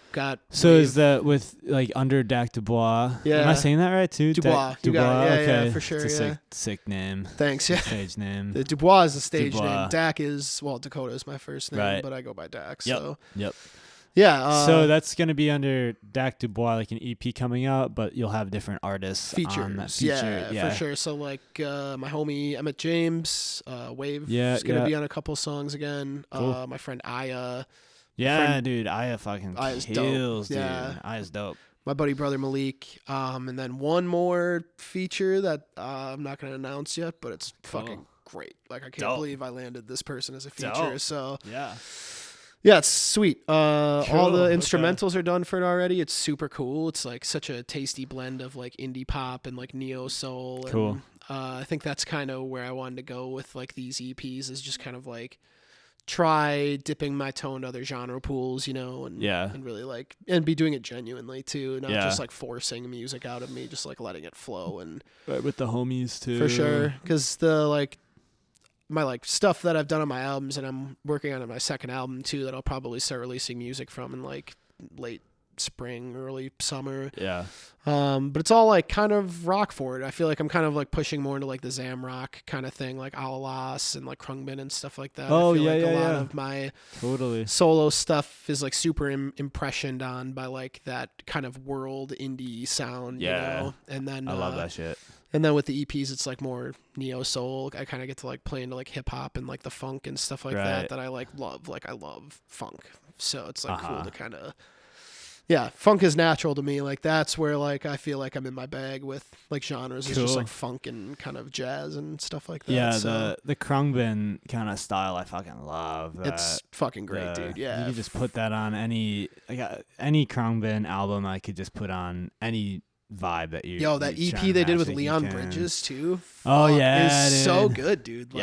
Is that with like under duBois? Yeah. Am I saying that right too? duBois. You got it. Yeah, for sure. It's a sick name. Thanks. Yeah. Stage name. The duBois is the stage duBois. name. Dak is Dakota is my first name, Right. but I go by Dak. Yep. So Yep. yeah. So that's gonna be under duBois, like an EP coming out, but you'll have different artists on that feature. Yeah, for sure. So like my homie Emmett James, Wave is gonna be on a couple songs again. Cool. My friend Aya. Yeah, dude, Aya fucking Aya's kills, dope. dude. Yeah. Aya's dope. My buddy brother Malik, and then one more feature that I'm not gonna announce yet, but it's fucking great. Like I can't believe I landed this person as a feature. Dope. So Yeah, it's sweet. All Cool, the okay. instrumentals are done for it already. It's super cool. It's like such a tasty blend of like indie pop and like neo soul. Cool. And, I think that's kind of where I wanted to go with like these EPs, is just kind of like try dipping my toe into other genre pools, and and really like and be doing it genuinely too, not just like forcing music out of me, just like letting it flow and right with the homies too. for sure, because the like my like stuff that I've done on my albums, and I'm working on my second album too, that I'll probably start releasing music from in like late spring, early summer. Yeah. But it's all like kind of rock forward. I feel like I'm kind of like pushing more into like the Zam rock kind of thing, like Alalas and like Krungben and stuff like that. Oh, I feel yeah, like yeah, a lot yeah. of my Totally. solo stuff is like super impressioned on by like that kind of world indie sound. Yeah. And then I love that shit. and then with the EPs, it's like more neo soul. I kind of get to like play into like hip hop and like the funk and stuff like that I like love. Like I love funk, so it's like cool to kind of. Yeah, funk is natural to me. Like that's where like I feel like I'm in my bag with like genres. It's just like funk and kind of jazz and stuff like that. Yeah, so the Krungben kind of style I fucking love. it's fucking great, dude. Yeah, you could just put that on any Krungben album. I could just put on any vibe that you. that you EP trying to they did match with that you Leon can. Bridges too. Oh Fuck, yeah, is dude. so good, dude. Like,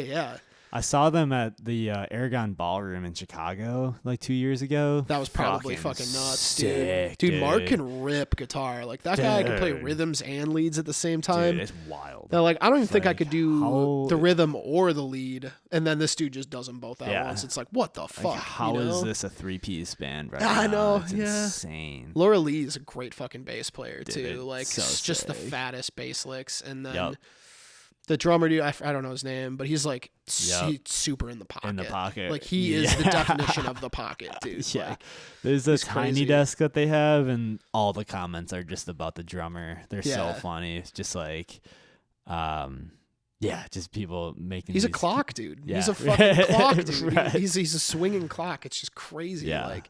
Yeah. I saw them at the Aragon Ballroom in Chicago like 2 years ago. That was probably fucking nuts, sick, dude. Mark can rip guitar. Like that guy can play rhythms and leads at the same time. Dude, it's wild. Now, like I don't even think I could do the rhythm or the lead, and then this dude just does them both at once. It's like, what the fuck? Like, how is this a 3-piece band right now? I know, it's insane. Laura Lee is a great fucking bass player too. Dude, Like so just sick. the fattest bass licks, and then. The drummer dude, I don't know his name, but he's like he's super in the pocket. In the pocket. Like he is the definition of the pocket, dude. Yeah. Like, there's a tiny crazy. desk that they have, and all the comments are just about the drummer. They're so Yeah. funny. It's just like, just people making he's a these- clock, dude. Yeah. He's a fucking clock, dude. Right. He's a swinging clock. It's just crazy. Yeah. Like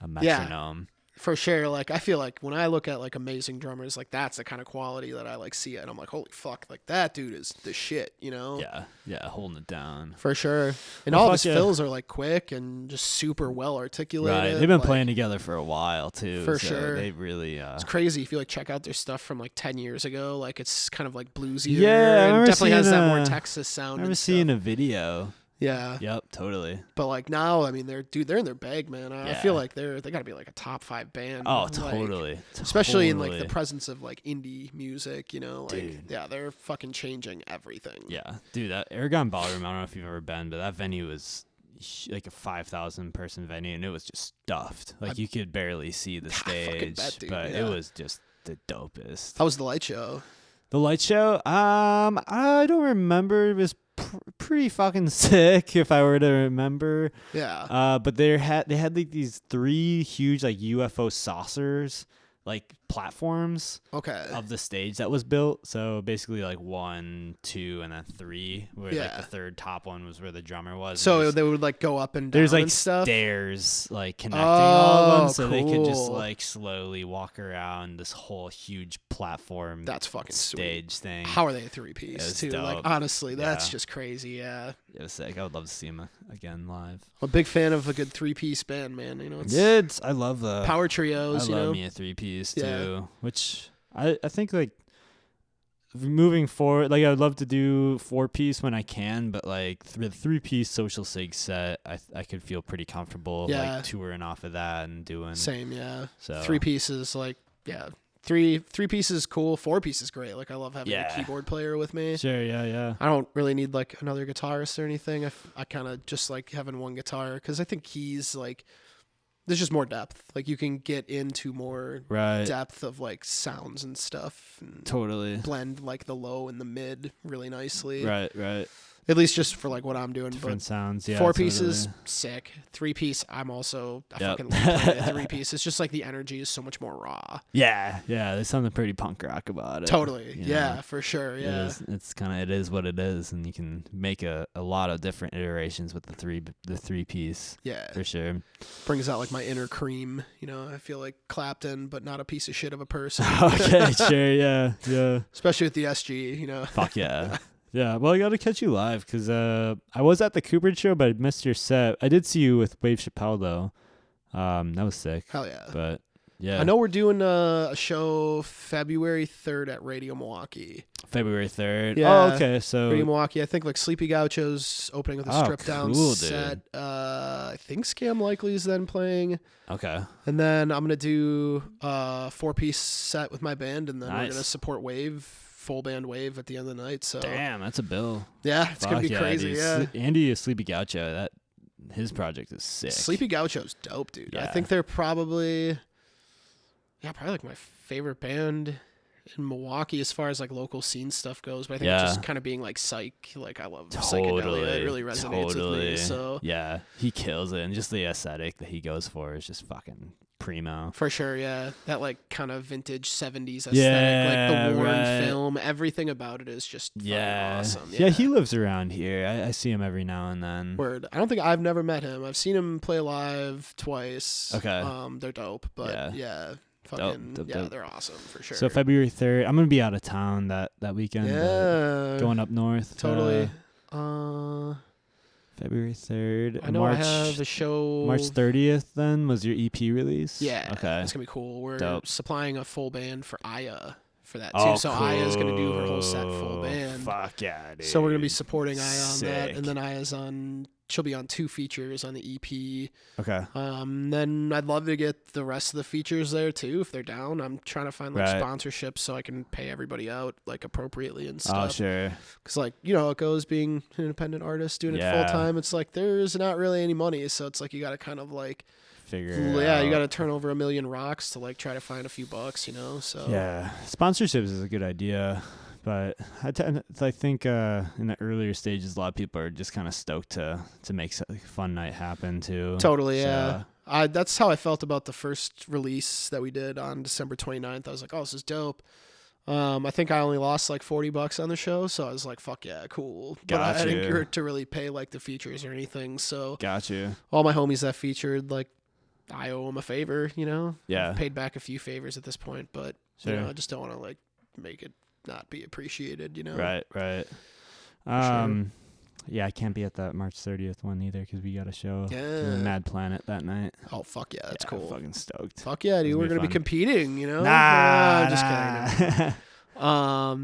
a metronome. for sure. Like I feel like when I look at like amazing drummers, like that's the kind of quality that I like see it. And I'm like, holy fuck, like that dude is the shit, you know? Yeah, holding it down. For sure. And Well, all of fuck his yeah. fills are like quick and just super well articulated. Right. They've been like, playing together for a while too. For so sure. They really It's crazy if you like check out their stuff from like 10 years ago. Like it's kind of like bluesier. Yeah, I and remember definitely has seeing, that more Texas sound. I remember and seeing stuff. a video. Yeah. Yep, totally. But like now, I mean, they're in their bag, man. I Yeah. feel like they got to be like a top 5 band. Oh, like, totally. Especially in like Totally. the presence of like indie music, you know, like Dude. yeah, they're fucking changing everything. Yeah, dude, that Aragon Ballroom, I don't know if you've ever been, but that venue was like a 5,000 person venue, and it was just stuffed. Like you could barely see the I fucking stage, bet, dude, but yeah. it was just the dopest. How was the light show? The light show, I don't remember. It was pretty fucking sick, if I were to remember. Yeah. But they had like these 3 huge like UFO saucers, like platforms Okay. of the stage that was built. So basically like 1, 2, and then 3, where like the third top one was where the drummer was. So they would like go up and down there's like and stuff. stairs like connecting all of them, so they could just cool. like slowly walk around this whole huge platform. That's fucking stage sweet. thing. How are they a It 3-piece was too? Like dope. honestly, that's Yeah. just crazy. Yeah. It was sick. I would love to see him again live. I'm a big fan of a good 3-piece band, man. You know, it's I love the power trios. I You love know, me a 3-piece Yeah. too, which I think like moving forward, like I would love to do 4-piece when I can, but like the 3-piece Social Cig set, I could feel pretty comfortable like touring off of that and doing same. Yeah. So 3 pieces, like yeah. Three pieces cool. 4 pieces great. Like I love having a keyboard player with me. Sure, yeah. I don't really need like another guitarist or anything. I kind of just like having one guitar because I think keys like there's just more depth. Like you can get into more Right. depth of like sounds and stuff. And Totally. blend like the low and the mid really nicely. Right. At least just for like what I'm doing. Different sounds, yeah. 4 pieces, totally. sick. 3-piece, I Yep. fucking love playing a 3-piece. It's just like the energy is so much more raw. Yeah. There's something pretty punk rock about it. Totally. you Yeah, know? for sure. Yeah. It is what it is, and you can make a lot of different iterations with the 3-piece. Yeah. For sure. Brings out like my inner cream. You know, I feel like Clapton, but not a piece of shit of a person. Okay, sure, yeah. Especially with the SG, you know. Fuck yeah. Yeah, well, I got to catch you live because I was at the Cooper show, but I missed your set. I did see you with Wave Chappelle, though. That was sick. Hell yeah. But, yeah. I know we're doing a show February 3rd at Radio Milwaukee. February 3rd. Yeah. Oh, okay. So, Radio Milwaukee. I think like Sleepy Gaucho's opening with a Oh, stripped down cool, dude. set. I think Scam Likely is then playing. okay. And then I'm going to do a 4-piece set with my band, and then we're Nice. going to support Wave, full band Wave at the end of the night. So Damn, that's a bill. yeah, it's going to be crazy. Dude. Yeah. Andy is Sleepy Gaucho. His project is sick. Sleepy Gaucho's dope, dude. I Yeah. think they're probably like my favorite band in Milwaukee as far as like local scene stuff goes. But I think just kind of being like psych, like I love psychedelia. It really resonates with me. So yeah, he kills it, and just the aesthetic that he goes for is just fucking primo. for sure, yeah, that like kind of vintage 70s aesthetic, Yeah, like the worn right. film, everything about it is just fucking awesome. Yeah, he lives around here. I see him every now and then. Word. I don't think I've never met him. I've seen him play live twice. Okay. They're dope, but yeah. Fucking Dope. they're awesome for sure. So February 3rd, I'm gonna be out of town that weekend. Going up north. Totally. February 3rd. I know I have a show. March 30th. Then was your EP release. Yeah. Okay. It's gonna be cool. We're Dope. supplying a full band for Aya for that too. Oh, So Aya's gonna do her whole set full band. Fuck yeah, dude. So we're gonna be supporting Aya on that, Sick. and then she'll be on 2 features on the EP. Okay. Then I'd love to get the rest of the features there too if they're down. I'm trying to find like Right. sponsorships so I can pay everybody out like appropriately and stuff. Oh, sure. Because like it goes being an independent artist doing it Yeah. full time. It's like there's not really any money, so it's like you got to kind of like Figure you out. got to turn over $1 million rocks to like try to find a few bucks, So Yeah, sponsorships is a good idea, but I think in the earlier stages, a lot of people are just kind of stoked to make a fun night happen too. Totally, So, yeah. That's how I felt about the first release that we did on December 29th. I was like, oh, this is dope. I think I only lost like $40 on the show, so I was like, fuck yeah, cool. But I didn't Gotcha. get to really pay like the features or anything. So Got you. all my homies that featured, like, I owe them a favor, Yeah. I've paid back a few favors at this point, but Sure. I just don't want to like make it not be appreciated, Right. sure. Yeah, I can't be at that March 30th one either because we got a show in Yeah. the Mad Planet that night. Oh fuck yeah, that's Yeah, cool. Fucking stoked. Fuck yeah, dude. It's We're gonna gonna be be fun. competing, Nah, I'm just kidding. nah.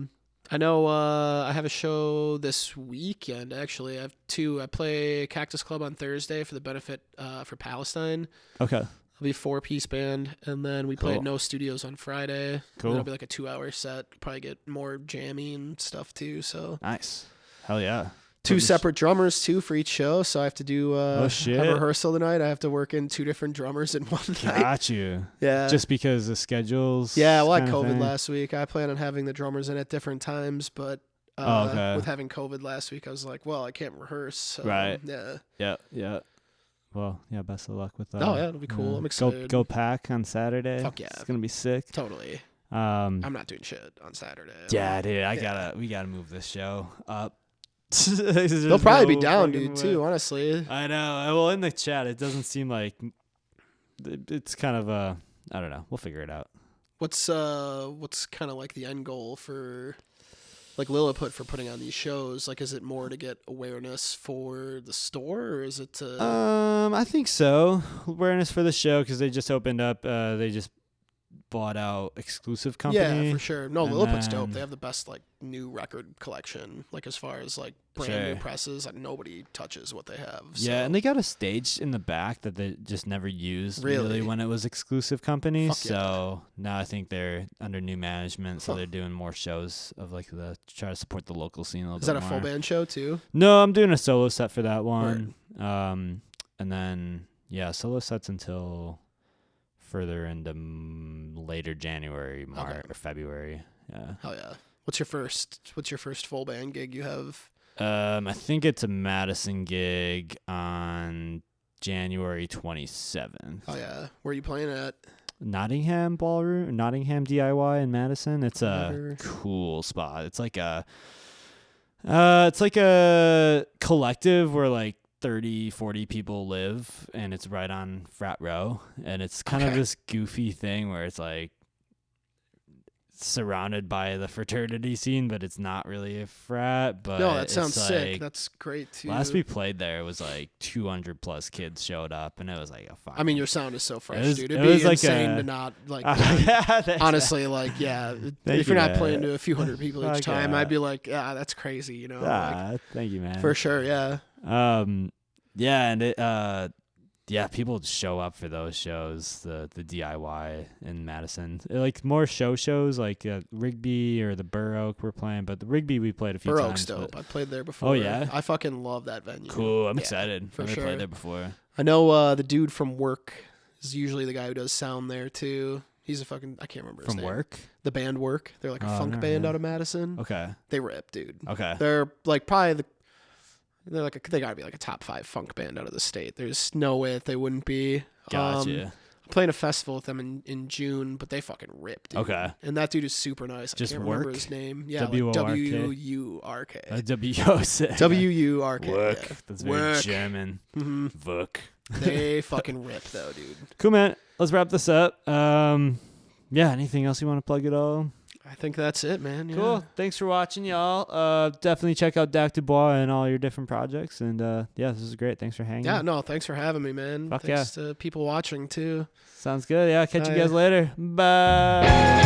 I know I have a show this weekend, actually. I have 2. I play Cactus Club on Thursday for the benefit for Palestine. Okay. It'll be a 4-piece band. And then we play at Cool. No Studios on Friday. Cool. It'll be like a 2-hour set. Probably get more jammy and stuff, too. So Nice. Hell yeah. 2 separate drummers, too, for each show. So I have to do shit. have a rehearsal tonight. I have to work in 2 different drummers in one night. Got you. Yeah. Just because the schedules. Yeah, well, I had kinda COVID thing? last week. I plan on having the drummers in at different times, but Okay. with having COVID last week, I was like, well, I can't rehearse. So, Right. Yeah. Yeah. Well, yeah, best of luck with that. Oh, yeah, it'll be cool. I'm excited. Go pack on Saturday. Fuck yeah. It's going to be sick. Totally. I'm not doing shit on Saturday. Yeah, dude, we got to move this show up. They'll They'll probably be down, dude, too, honestly. I know. Well, in the chat, it doesn't seem like it's kind of I don't know. We'll figure it out. What's kind of like the end goal for like Lilliput for putting on these shows? Like, is it more to get awareness for the store, or is it to I think so. Awareness for the show because they just opened up. They just bought out exclusive company. Yeah, for sure. No, And Lilliput's dope. then- They have the best like new record collection. Like as far as like brand new Sure. presses, like nobody touches what they have. So. Yeah, and they got a stage in the back that they just never used Really? when it was exclusive company. Fuck yeah. So now I think they're under new management, so Huh. they're doing more shows of like try to support the local scene a little Is bit that a more. full band show too? No, I'm doing a solo set for that one. And then solo sets until further into later January, March or February. Yeah. Hell yeah. What's your first full band gig you have? I think it's a Madison gig on January 27th. Oh yeah. Where are you playing at? Nottingham Ballroom, Nottingham DIY in Madison. It's Never- a cool spot. It's like a collective where like 30, 40 people live, and it's right on Frat Row, and it's kind of Okay. this goofy thing where it's like surrounded by the fraternity scene, but it's not really a frat. But No, that it's sounds sick. like- That's great too. last we played there, it was like 200 plus kids showed up, and it was like a fucking. I mean, your sound is so fresh, was- dude. it It'd was be like insane a- to not like. Yeah, thanks. Honestly, like, yeah, Thank if you're you, not man. playing to a few hundred people each Fuck time, yeah. I'd be like, yeah, that's crazy, like, Thank you, man. for sure, yeah. Yeah, and people show up for those shows, the DIY in Madison. Like more shows like Rigby or the Burr Oak we're playing, but the Rigby we played a few Burr times. Oak's dope. but- I played there before. Oh, yeah? I fucking love that venue. Cool, I'm Yeah, excited. for I've never sure. played there before. I know the dude from Work is usually the guy who does sound there too. He's a fucking, I can't remember his From name. Work? The band Work. They're like a Oh, funk never band heard. out of Madison. Okay. They rip, dude. Okay. They're like probably they gotta be like a top 5 funk band out of the state. There's no way that they wouldn't be. Gotcha. I'm playing a festival with them in June, but they fucking rip, dude. Okay. And that dude is super nice. Just I can't remember Work? his name. Yeah, W-O-R-K? W-U-R-K. W-O-S. W-U-R-K. Work. Yeah. That's very Work. German. hmm Work. They fucking rip though, dude. Cool, man. Let's wrap this up. Anything else you want to plug at all? I think that's it, man. Yeah. Cool. Thanks for watching, y'all. Definitely check out duBois and all your different projects. And this is great. Thanks for hanging. Yeah, no, thanks for having me, man. Fuck thanks to people watching too. Sounds good. Yeah, catch you Bye. guys later. Bye.